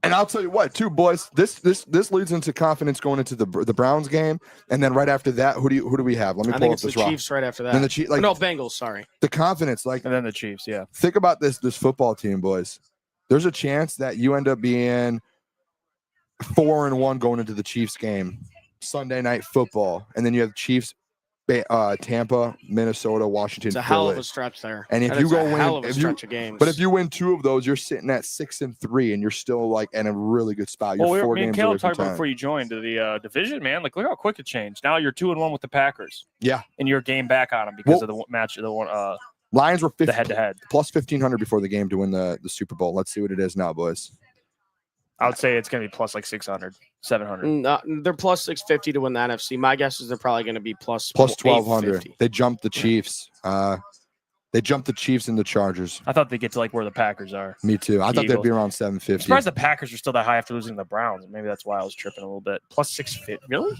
And I'll tell you what, too, boys. This leads into confidence going into the Browns game, and then right after that, who do we have? Let me pull up this. I think it's the Chiefs right after that. Then the Chiefs, Bengals. Sorry. The confidence, and then the Chiefs. Yeah. Think about this football team, boys. There's a chance that you end up being 4-1 going into the Chiefs game, Sunday Night Football, and then you have Chiefs. Tampa, Minnesota, Washington. It's a hell of a stretch there. And if you go win, hell of a stretch of games. But if you win 2 of those, you're sitting at 6-3, and you're still in a really good spot. You're 4 games Caleb away from talked about before you joined the division, man. Like, look how quick it changed. Now you're 2-1 with the Packers. Yeah, and you're a game back on them because of the match. Lions were the head-to-head plus 1,500 before the game to win the Super Bowl. Let's see what it is now, boys. I would say it's going to be plus 600, 700. No, they're plus 650 to win the NFC. My guess is they're probably going to be plus 1,200. They jumped the Chiefs. They jumped the Chiefs and the Chargers. I thought they'd get to like where the Packers are. Me too. I thought they'd be around 750. I'm surprised the Packers are still that high after losing to the Browns. Maybe that's why I was tripping a little bit. Plus 650. Really?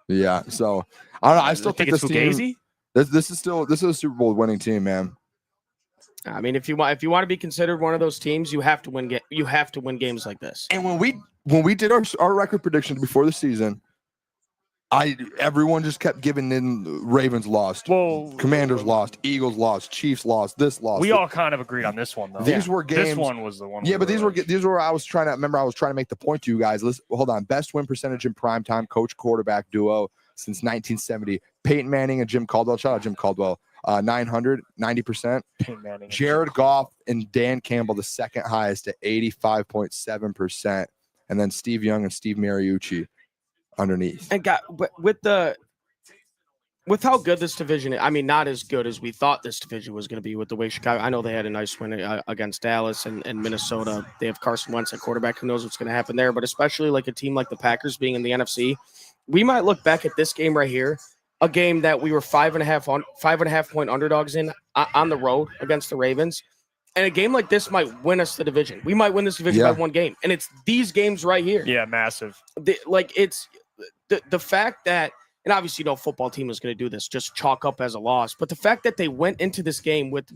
Yeah. So I don't know. I still think it's this team. Fugazi? This is a Super Bowl winning team, man. I mean, if you want to be considered one of those teams, you have to win. You have to win games like this. And when we did our record predictions before the season, everyone just kept giving in. Ravens lost. Well, Commanders lost. Eagles lost. Chiefs lost. This lost. We all kind of agreed on this one, though. These were games. This one was the one. Yeah, but these were I was trying to make the point to you guys. Listen, hold on. Best win percentage in primetime coach quarterback duo since 1970. Peyton Manning and Jim Caldwell. Shout out Jim Caldwell. 90%. Jared Goff and Dan Campbell, the second highest at 85.7%. And then Steve Young and Steve Mariucci underneath. And with how good this division is, I mean, not as good as we thought this division was going to be with the way Chicago. I know they had a nice win against Dallas and Minnesota. They have Carson Wentz at quarterback. Who knows what's going to happen there? But especially like a team like the Packers being in the NFC, we might look back at this game right here, a game that we were 5.5 point underdogs in on the road against the Ravens. And a game like this might win us the division. We might win this division by one game. And it's these games right here. Yeah, massive. It's the fact that, and obviously no football team is going to do this, just chalk up as a loss. But the fact that they went into this game with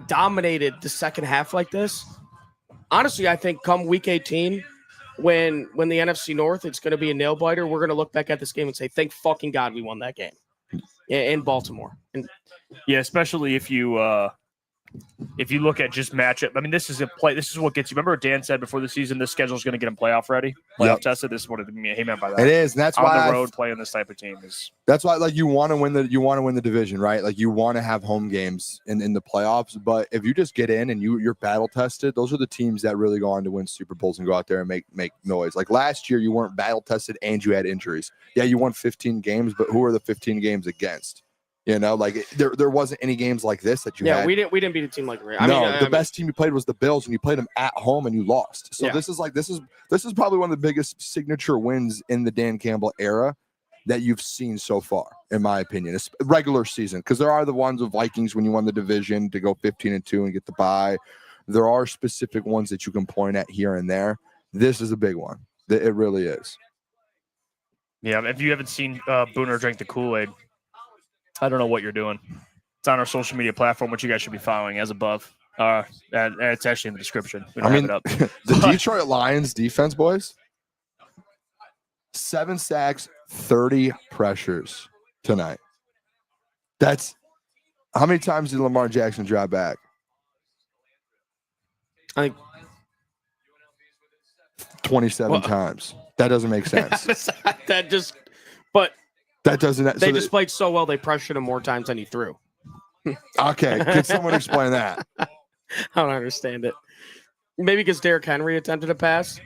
dominated the second half like this, honestly, I think come week 18, when the NFC North, it's going to be a nail biter. We're going to look back at this game and say, thank fucking God we won that game in Baltimore. And yeah, especially if you look at just matchup. I mean, this is what gets you. Remember what Dan said before the season? This schedule is going to get him playoff ready, playoff tested. This is what he meant by that. It is, and that's why on the road playing this type of team is. That's why, like, you want to win the division, right? Like, you want to have home games in the playoffs. But if you just get in and you're battle tested, those are the teams that really go on to win Super Bowls and go out there and make noise. Like last year, you weren't battle tested and you had injuries. Yeah, you won 15 games, but who are the 15 games against? You know, like there wasn't any games like this that you had. Yeah, we didn't beat a team like Ravens. The best team you played was the Bills, and you played them at home and you lost. So this is probably one of the biggest signature wins in the Dan Campbell era that you've seen so far, in my opinion. It's regular season, because there are the ones of Vikings when you won the division to go 15-2 and get the bye. There are specific ones that you can point at here and there. This is a big one. It really is. Yeah, if you haven't seen Booner drink the Kool-Aid, I don't know what you're doing. It's on our social media platform, which you guys should be following as above. And it's actually in the description. I mean, the Detroit Lions defense, boys, 7 sacks, 30 pressures tonight. That's how many times did Lamar Jackson drive back? I think 27 times. That doesn't make sense. That doesn't. They just played so well. They pressured him more times than he threw. Okay, can someone explain that? I don't understand it. Maybe because Derrick Henry attempted a pass.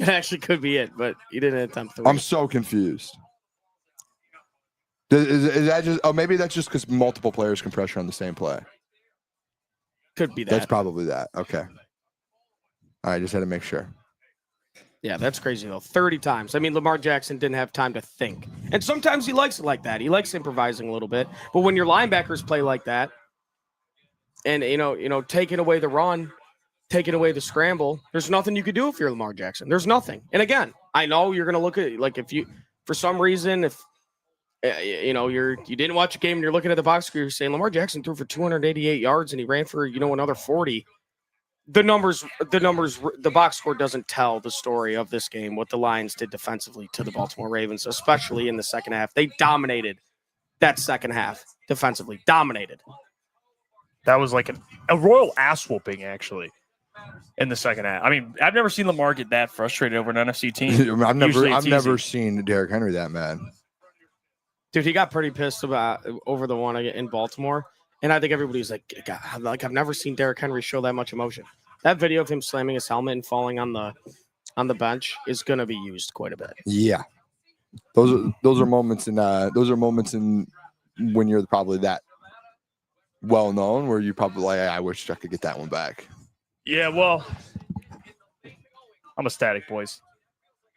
It actually could be it, but he didn't attempt to. I'm so confused. Is that just? Oh, maybe that's just because multiple players can pressure on the same play. Could be that. That's probably that. Okay. All right, just had to make sure. Yeah, that's crazy, though. 30 times. I mean, Lamar Jackson didn't have time to think. And sometimes he likes it like that. He likes improvising a little bit. But when your linebackers play like that, and, you know, taking away the run, taking away the scramble, there's nothing you could do if you're Lamar Jackson. There's nothing. And again, I know you're going to look at it, like, if you, for some reason, if, you didn't watch a game and you're looking at the box score, you're saying Lamar Jackson threw for 288 yards and he ran for, another 40. The numbers, the box score doesn't tell the story of this game, what the Lions did defensively to the Baltimore Ravens, especially in the second half. They dominated that second half defensively. Dominated. That was like a royal ass whooping, actually, in the second half. I mean, I've never seen Lamar get that frustrated over an NFC team. I've never seen Derrick Henry that mad. Dude, he got pretty pissed over the one in Baltimore. And I think everybody's like, I've never seen Derrick Henry show that much emotion. That video of him slamming his helmet and falling on the bench is going to be used quite a bit. Yeah, those are moments in when you're probably that well known where you probably like, I wish I could get that one back. Yeah, well, I'm ecstatic, boys.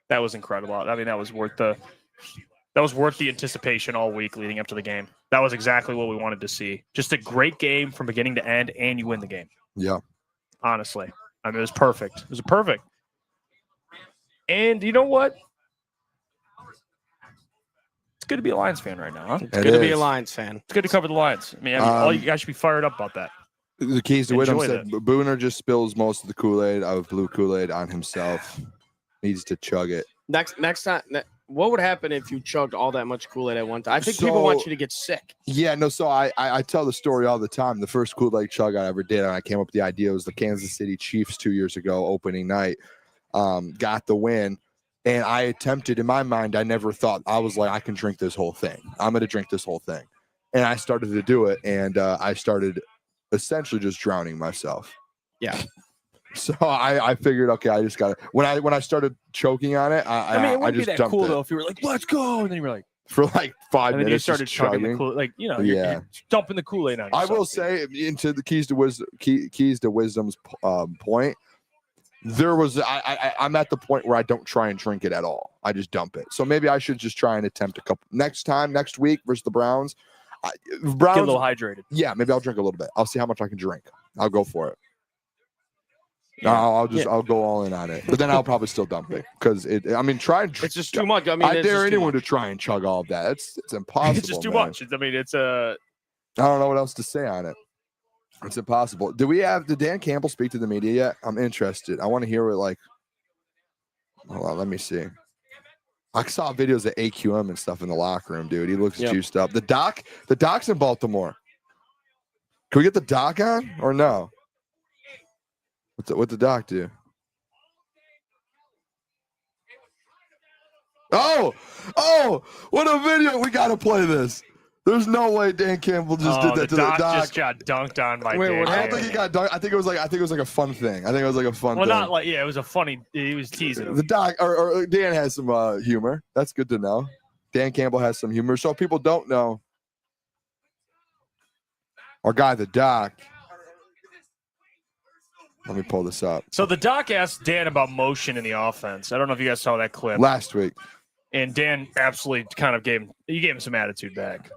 That was incredible. I mean, that was worth the That was worth the anticipation all week leading up to the game. That was exactly what we wanted to see. Just a great game from beginning to end, and you win the game. Yeah. Honestly. I mean, it was perfect. It was perfect. And you know what? It's good to be a Lions fan right now, huh? It's good to be a Lions fan. It's good to cover the Lions. I mean all you guys should be fired up about that. The keys to wisdom Enjoy said Booner just spills most of the Kool-Aid of blue Kool-Aid on himself. Needs to chug it. Next time, what would happen if you chugged all that much Kool-Aid at one time? I think people want you to get sick. Yeah, no, so I tell the story all the time. The first Kool-Aid chug I ever did, and I came up with the idea, was the Kansas City Chiefs 2 years ago, opening night, got the win. And I attempted, in my mind, I never thought, I was like, I can drink this whole thing. I'm going to drink this whole thing. And I started to do it, and I started essentially just drowning myself. Yeah. So I figured, okay, I just got to, when I started choking on it, I mean, it I wouldn't just be that dumped cool, it. though, if you were like, let's go. And then you were like, For like 5 and then minutes, you started just chugging the chugging. Kool-Aid. Like, Yeah. you're dumping the Kool-Aid on I yourself. will say, into the keys to wisdom's point, there was I'm at the point where I don't try and drink it at all. I just dump it. So maybe I should just try and attempt a couple next week versus the Browns. Get a little hydrated. Yeah, maybe I'll drink a little bit. I'll see how much I can drink. I'll go for it. Yeah. I'll go all in on it, but then I'll probably still dump it because It's just too much. I mean, I it's dare just too anyone to much. try and chug all of that. It's impossible. It's just too man. much. I mean, it's I don't know what else to say on it. It's impossible. Did Dan Campbell speak to the media yet? I'm interested. I want to hear what hold on, let me see. I saw videos of AQM and stuff in the locker room, dude. He looks juiced up. The doc's in Baltimore. Can we get the doc on or no? What the doc do? Oh, what a video. We got to play this. There's no way Dan Campbell just did that to the doc. Just got dunked on by Wait, Dan. what I don't happened? think he got dunked. I think it was like a fun thing. I think it was like a fun Well, thing. not like, it was a funny, he was teasing him. The doc or Dan has some humor. That's good to know. Dan Campbell has some humor. So if people don't know, our guy, the doc. Let me pull this up. So the doc asked Dan about motion in the offense. I don't know if you guys saw that clip. Last week. And Dan absolutely kind of gave him some attitude back.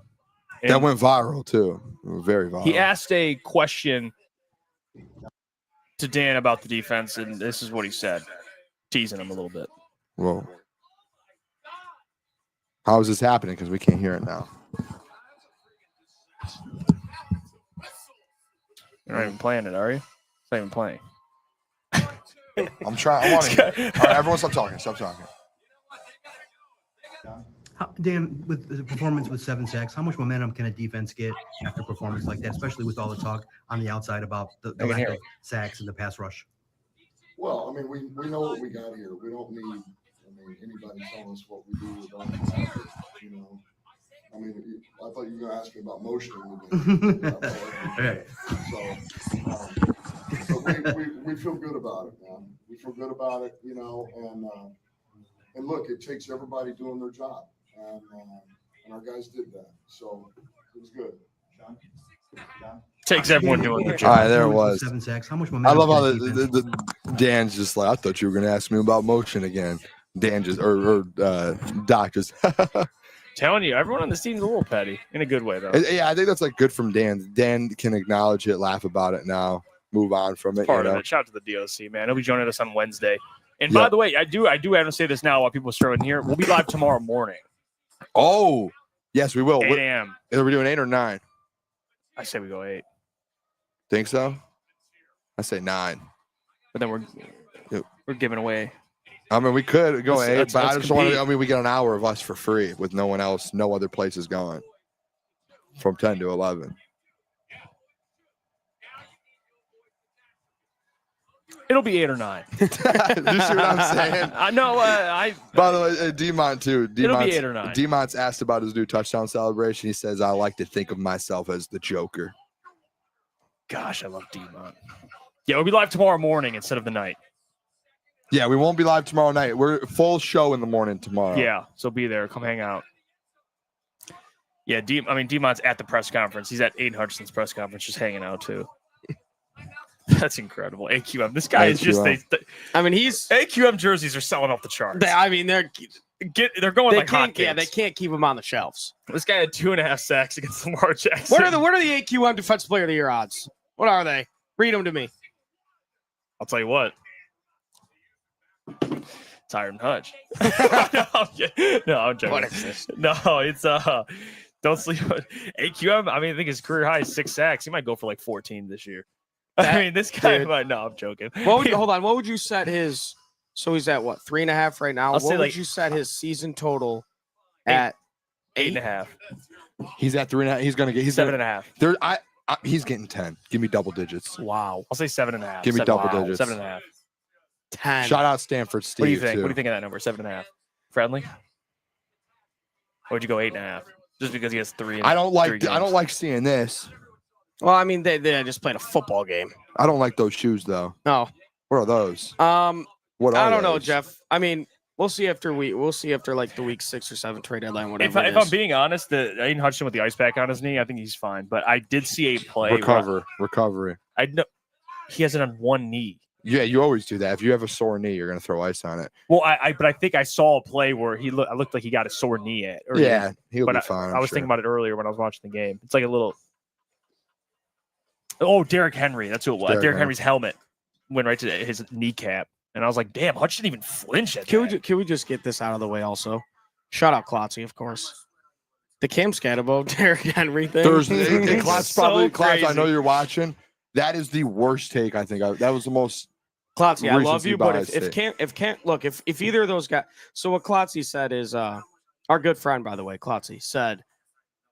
And That went viral too. Very viral. he asked a question to Dan about the defense, and this is what he said, teasing him a little bit. Well, how is this happening? Because we can't hear it now. You're not even playing it, are you? It's not even playing. I'm trying. I want to hear. All right, everyone, stop talking. Stop talking. Dan, with the performance with 7 sacks, how much momentum can a defense get after a performance like that, especially with all the talk on the outside about the lack of sacks in the pass rush? Well, I mean, we know what we got here. We don't need, anybody telling us what we do or don't have it, you know. I mean, I thought you were going to ask me about motion. Okay. So we feel good about it, man. We feel good about it, you know, and look, it takes everybody doing their job. And our guys did that. So it was good. Takes everyone doing their All job. right, there it was. 7 sacks. How much I momentum? love how can a defense- the Dan's just like, I thought you were going to ask me about motion again. Dan just, or Doc just. Telling you, everyone on this team's a little petty in a good way, though. Yeah, I think that's like good from Dan. Dan can acknowledge it, laugh about it now, move on from it. Part you of know? it. Shout out to the DOC, man. He'll be joining us on Wednesday. And by the way, I do have to say this now while people are throwing here. We'll be live tomorrow morning, Oh, yes, we will. 8 a.m. Are we doing 8 or 9? I say we go 8, Think so? I say 9. but then we're giving away. I mean, we could go 8, Let's but I just want compete. to. I mean, we get an hour of us for free with no one else, no other places going from 10 to 11. It'll be 8 or 9. Do you see what I'm saying? I know. By the way, Demont too. It'll be 8 or 9. Demont's asked about his new touchdown celebration. He says, "I like to think of myself as the Joker." Gosh, I love Demont. Yeah, we'll be live tomorrow morning instead of the night. Yeah, we won't be live tomorrow night. We're full show in the morning tomorrow. Yeah, so be there. Come hang out. Yeah, Demont's at the press conference. He's at Aiden Hutchinson's press conference, just hanging out too. That's incredible. AQM. This guy is just. I mean, he's AQM jerseys are selling off the charts. I mean, they're going they like can't. hotcakes. Yeah, they can't keep him on the shelves. This guy had 2.5 sacks against Lamar Jackson. What are the AQM Defensive Player of the Year odds? What are they? Read them to me. I'll tell you what. Tyron Hutch. No, I'm joking. What is this? No, it's don't sleep on AQM. I mean, I think his career high is 6 sacks. He might go for like 14 this year. I mean, this guy might. No, I'm joking. Hold on. What would you set his? So he's at what, 3.5 right now? I'll say what would like you set his season total at? 8.5. He's at 3.5. He's gonna get. He's 7.5. There, he's getting 10. Give me double digits. Wow. I'll say 7.5. Give me double digits. 7.5. 10. Shout out Stanford Steve. What do you think? Too. What do you think of that number? 7.5. Friendly? Or would you go 8.5? Just because he has 3. I don't like seeing this. Well, I mean, they just played a football game. I don't like those shoes though. No. What are those? What are I don't know, those? Jeff. I mean, we'll see after like the week 6 or 7 trade deadline, whatever. If I'm being honest, Aiden Hutchinson with the ice pack on his knee, I think he's fine. But I did see a play. Recovery. I know he has it on one knee. Yeah, you always do that. If you have a sore knee, you're gonna throw ice on it. Well, but I think I saw a play where I looked like he got a sore knee at. He'll be fine. I was thinking about it earlier when I was watching the game. It's like a little. Oh, Derrick Henry. That's who it was. Derrick Henry's helmet went right to his kneecap. And I was like, damn, Hutch didn't even flinch at that. Can we just get this out of the way also? Shout out Klotz, of course. The Cam Scatabo, Derrick Henry thing. Thursday. Klotz, so Klotz, I know you're watching. That is the worst take, I think. That was the most. Klotz, I love you, but bias if either of those guys. So what Klotz said is, our good friend, by the way, Klotz said,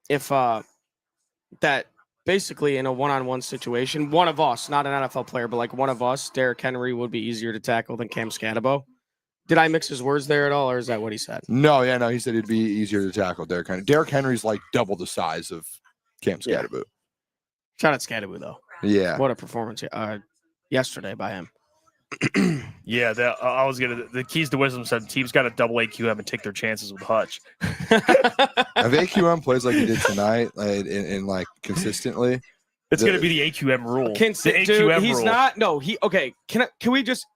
if that basically in a one-on-one situation, one of us, not an NFL player, but like one of us, Derrick Henry would be easier to tackle than Cam Scatabo. Did I mix his words there at all, or is that what he said? No, he said it'd be easier to tackle Derrick Henry. Derrick Henry's like double the size of Cam Scatabo. Yeah. Shout out Scatabo, though. Yeah. What a performance yesterday by him. Yeah, the keys to wisdom said teams got to double AQM and take their chances with Hutch. If AQM plays like he did tonight, and like consistently, it's going to be the AQM rule. Dude, he's not. No, okay. Can we just?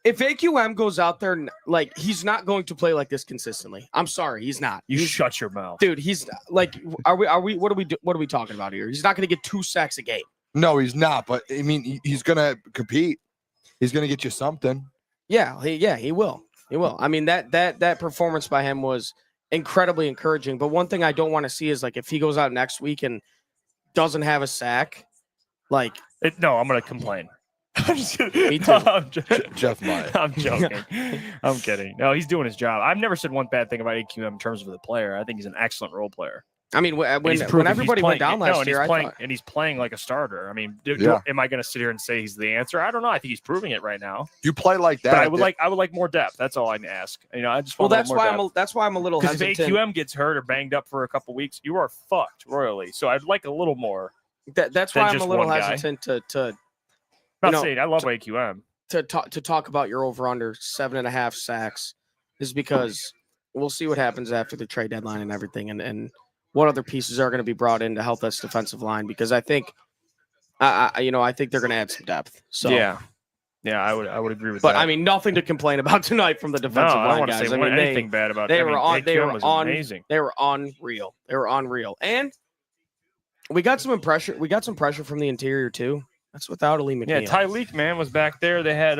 If AQM goes out there, like he's not going to play like this consistently. I'm sorry, he's not. You shut your mouth, dude. He's like, are we? What are we talking about here? He's not going to get 2 sacks a game. No, he's not. But I mean, he's going to compete. He's going to get you something. Yeah, he will. He will. I mean, that performance by him was incredibly encouraging. But one thing I don't want to see is like if he goes out next week and doesn't have a sack, like no, I'm going to complain. I'm just kidding. Me too. Jeff might. I'm joking. I'm kidding. No, he's doing his job. I've never said one bad thing about AQM in terms of the player. I think he's an excellent role player. I mean, when everybody went down last year, and he's playing like a starter. I mean, am I going to sit here and say he's the answer? I don't know. I think he's proving it right now. You play like that, but I would like more depth. That's all I can ask. I just want that's why I'm a little hesitant. Because if AQM gets hurt or banged up for a couple weeks, you are fucked royally. So I'd like a little more. That's why I'm a little hesitant to. Not saying I love AQM. To talk about your over under 7.5 sacks is because we'll see what happens after the trade deadline and everything, and what other pieces are going to be brought in to help this defensive line, because I think, I think they're going to add some depth. So yeah, I would agree with that. But I mean, nothing to complain about tonight from the defensive line I don't want guys. to say anything bad about. They were amazing. They were unreal. They were unreal, and we got some pressure. We got some pressure from the interior too. That's without Ali McNeil. Yeah, Tyleek, man, was back there. They had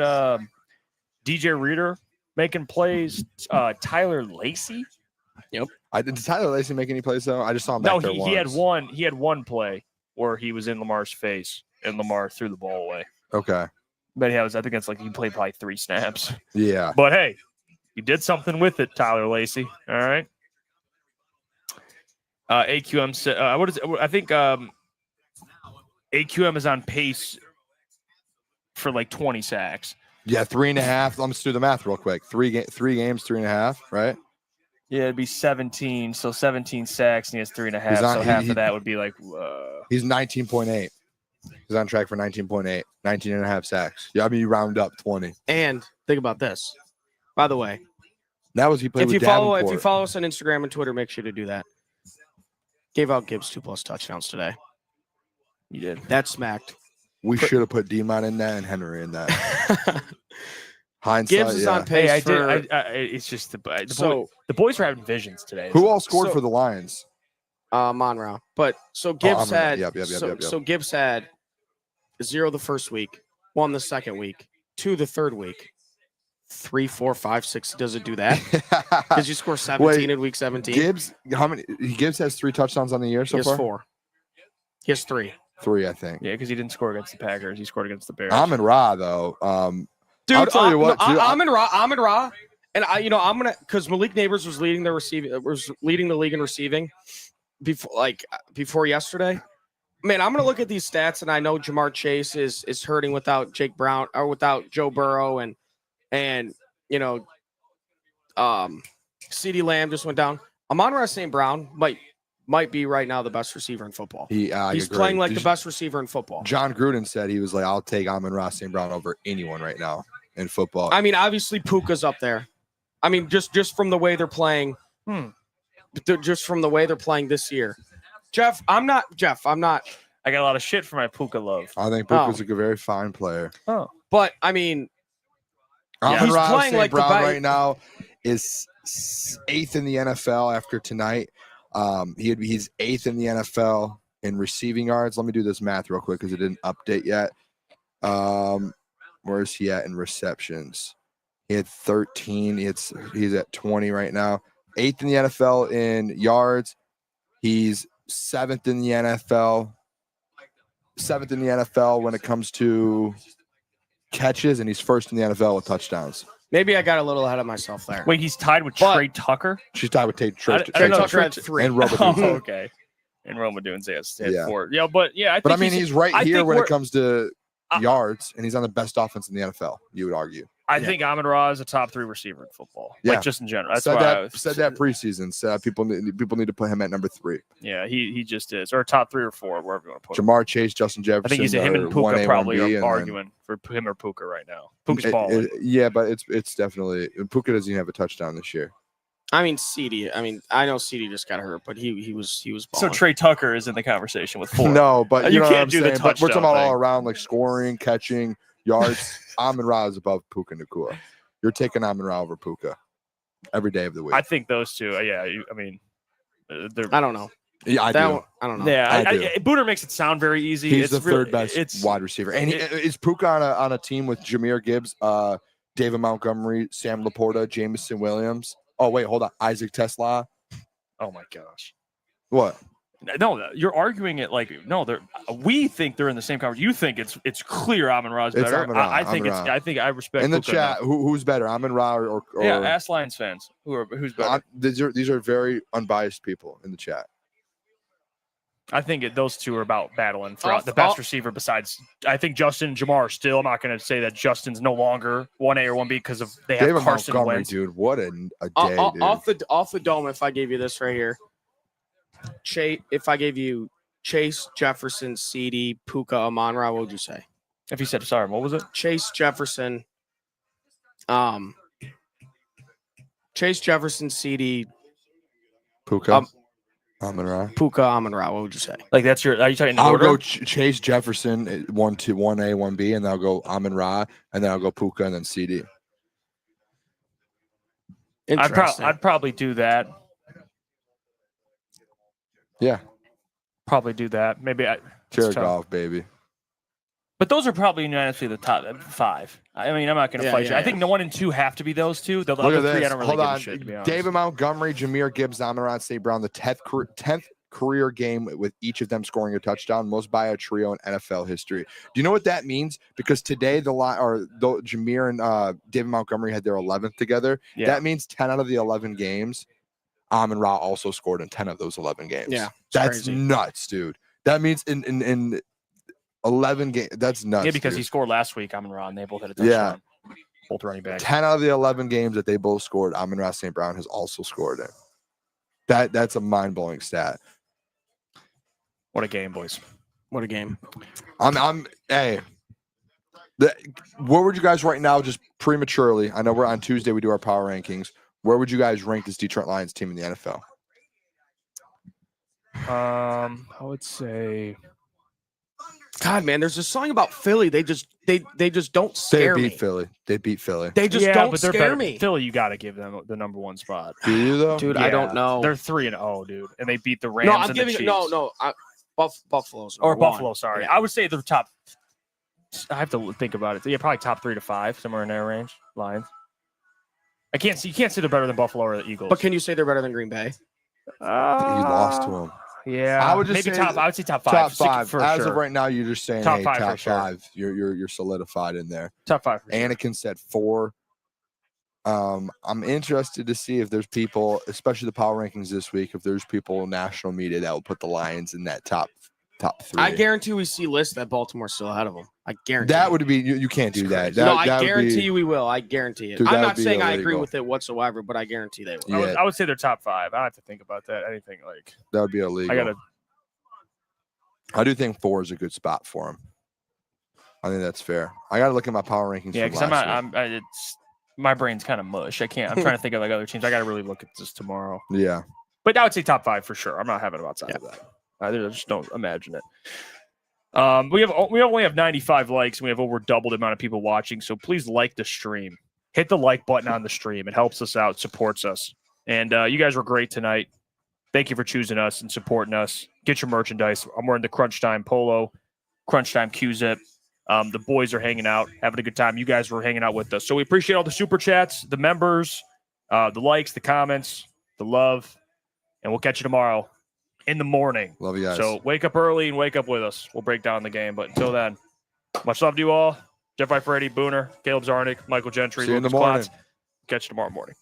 DJ Reader making plays. Tyler Lacey. Yep. Did Tyler Lacey make any plays though? I just saw him back there once. He had one play where he was in Lamar's face and Lamar threw the ball away. Okay. But I think that's like he played probably 3 snaps. Yeah. But hey, you did something with it, Tyler Lacey. All right. AQM said, I think AQM is on pace for like 20 sacks. Yeah, 3.5. Let's do the math real quick. 3 games, 3.5, right? Yeah, it'd be 17. So 17 sacks, and he has 3.5. So half of that would be like. He's 19.8. He's on track for 19.8, 19.5 sacks. Yeah, I mean you round up 20. And think about this. By the way, that was he played. If you follow us on Instagram and Twitter, make sure to do that. Gave out Gibbs 2+ touchdowns today. You did. That smacked. We should have put D-Mon in that and Henry in that. Hindsight, Gibbs is on pace Hey, for. it's just the So- boys are having visions today. Who all scored So- for the Lions? Monroe. But so Gibbs Amon-Ra. had Yep. so Gibbs had 0 the first week, 1 the second week, 2 the third week, 3, 4, 5, 6. Does it do that? Did you score 17 in week 17? Gibbs, how many? Gibbs has 3 touchdowns on the year so He has far. 4. He has 3. 3, I think. Yeah, because he didn't score against the Packers. He scored against the Bears. Amon-Ra though. Dude, I'll tell you what, too, Amon Ra, and I'm gonna because Malik Neighbors was leading the league in receiving before yesterday. Man, I'm gonna look at these stats, and I know Jamar Chase is hurting without Jake Brown or without Joe Burrow, and CeeDee Lamb just went down. Amon-Ra St. Brown might be right now the best receiver in football. He's He's playing like the best receiver in football. John Gruden said he was like, I'll take Amon-Ra St. Brown over anyone right now in football. I mean, obviously Puka's up there. I mean, just from the way they're playing, just from the way they're playing this year. I'm not. I got a lot of shit for my Puka love. I think Puka's a very fine player. Oh, But I mean, Amon-Ra he's playing St. like the Brown guy- right now is 8th in the NFL after tonight. He's 8th in the NFL in receiving yards. Let me do this math real quick because it didn't update yet. Where is he at in receptions? He had 13. He's at 20 right now. 8th in the NFL in yards. He's 7th in the NFL. 7th in the NFL when it comes to catches, and he's 1st in the NFL with touchdowns. maybe I got a little ahead of myself there. wait, he's tied with But- Trey Tucker. She's tied with Trey I don't know, Tucker had 3. and Robert. Oh, Duval. okay. And Roma doing had Yeah. 4. Yeah, but yeah, But I mean, he's right I here think when it we're- comes to I- yards, and he's on the best offense in the NFL. You would argue. I think Amon-Ra is a top 3 receiver in football. Yeah. Like just in general. That's said why that preseason. Said people need to put him at number 3. Yeah, he just is, or top 3 or 4, wherever you want to put him. Jamar Chase, Justin Jefferson. I think he's him and are Puka 1A, probably 1B, are and then- arguing for him or Puka right now. Puka's balling. Yeah, but it's definitely Puka doesn't even have a touchdown this year. I mean, CeeDee. I mean, I know CeeDee just got hurt, but he was So balling. Trey Tucker is in the conversation with 4. No, but You know can't what I'm do the saying? But we're talking touchdown about all thing. around like scoring, catching, yards. Amon-Ra is above Puka Nacua. You're taking Amon-Ra over Puka every day of the week. I think those two. Yeah, I mean, they're. I don't know. Yeah, I That do. one, I don't know. Yeah, I do. Booner makes it sound very easy. He's It's the really- third best It's wide receiver. And is Puka on a team with Jameer Gibbs, David Montgomery, Sam Laporta, Jameson Williams? Oh, wait, hold on. Isaac Tesla. oh my gosh. What? No, you're arguing it like no. We think they're in the same conference. You think it's clear Amon-Ra is It's better. Amon-Ra, I think Amon-Ra. I respect In the Puka chat, enough. who's better, Amon-Ra or Yeah, ask Lions fans who's better. these are very unbiased people in the chat. I think those two are about battling for the best receiver besides. I think Justin and Jamar still. I'm not going to say that Justin's no longer 1A or 1B because of they have David Carson Montgomery, Wentz. dude, what a day, dude. Off the dome, if I gave you this right here, if I gave you Chase, Jefferson, CeeDee, Puka, Amon-Ra, what would you say? If you said sorry, what was it? Chase, Jefferson, CeeDee, Puka, Amon-Ra. Puka, Amon-Ra, what would you say? Like that's your. Are you talking in I'll order? go Chase Jefferson 1A, 1B, and then I'll go Amon-Ra, and then I'll go Puka, and then CD. Interesting. I'd probably do that. Yeah, Probably do that. Maybe I. it's Jared tough. Goff, baby. But those are probably unanimously the top 5. I mean, I'm not going to fight you. yeah, I think the 1 and 2 have to be those two. The Look other at 3, this. I don't really Hold give a on. shit, to be honest. David Montgomery, Jameer Gibbs, Amon-Ra St. Brown, the 10th career game with each of them scoring a touchdown, most by a trio in NFL history. Do you know what that means? Because today Jameer and David Montgomery had their 11th together. Yeah. That means 10 out of the 11 games, Amon-Ra also scored in 10 of those 11 games. Yeah, that's crazy. nuts, dude. That means in 11 games, that's nuts. Yeah, because dude. he scored last week. Amon-Ra, and they both had a touchdown. Both running backs. 10 out of the 11 games that they both scored, Amon-Ra St. Brown has also scored in. That's a mind-blowing stat. What a game, boys. What a game. Where would you guys right now, just prematurely? I know we're on Tuesday, we do our power rankings. Where would you guys rank this Detroit Lions team in the NFL? I would say God, man, there's a song about Philly. They just don't They scare beat me. Philly. They beat Philly. They just Yeah, don't but they're scare better. me. Philly, you got to give them the number 1 spot. Do you though? Dude, I don't know. They're 3-0, dude, and they beat the Rams. No, I'm and giving the it. Chiefs. No. Buffalo's Or number one. Buffalo. Sorry, Yeah. I would say they're top. I have to think about it. Yeah, probably top 3 to 5, somewhere in their range. Lions. I can't see. You can't say they're better than Buffalo or the Eagles. But can you say they're better than Green Bay? You lost to them. Yeah, I would just maybe say top. I would say top 5. Top 5. for As sure. of right now, you're just saying Top hey, 5 for top sure. 5. You're solidified in there. Top 5. For sure. Anakin said 4. I'm interested to see if there's people, especially the power rankings this week, if there's people in national media that will put the Lions in that top 3. I guarantee we see lists that Baltimore's still ahead of them. I guarantee that it. would be you can't do that. No, I that would guarantee be, you we will. I guarantee it. Dude, I'm that not would be saying I agree illegal. with it whatsoever, but I guarantee they will. Yeah. I would say they're top 5. I have to think about that. Anything like that would be illegal. I do think 4 is a good spot for him. I think that's fair. I got to look at my power rankings. Yeah, because because it's my brain's kind of mush. I can't. I'm trying to think of like other teams. I got to really look at this tomorrow. Yeah. But I would say top 5 for sure. I'm not having them outside of that. I just don't imagine it. We only have 95 likes, and we have over double the amount of people watching. So please like the stream. Hit the like button on the stream. It helps us out, supports us. And you guys were great tonight. Thank you for choosing us and supporting us. Get your merchandise. I'm wearing the Crunch Time Polo, Crunch Time Q-Zip. The boys are hanging out, having a good time. You guys were hanging out with us. So we appreciate all the super chats, the members, the likes, the comments, the love. And we'll catch you tomorrow in the morning. Love you guys. So wake up early and wake up with us. We'll break down the game. But until then, much love to you all. Jeff Iafrate, Booner, Caleb Czarnik, Michael Gentry, See you in the Lukas morning. Klotz. Catch you tomorrow morning.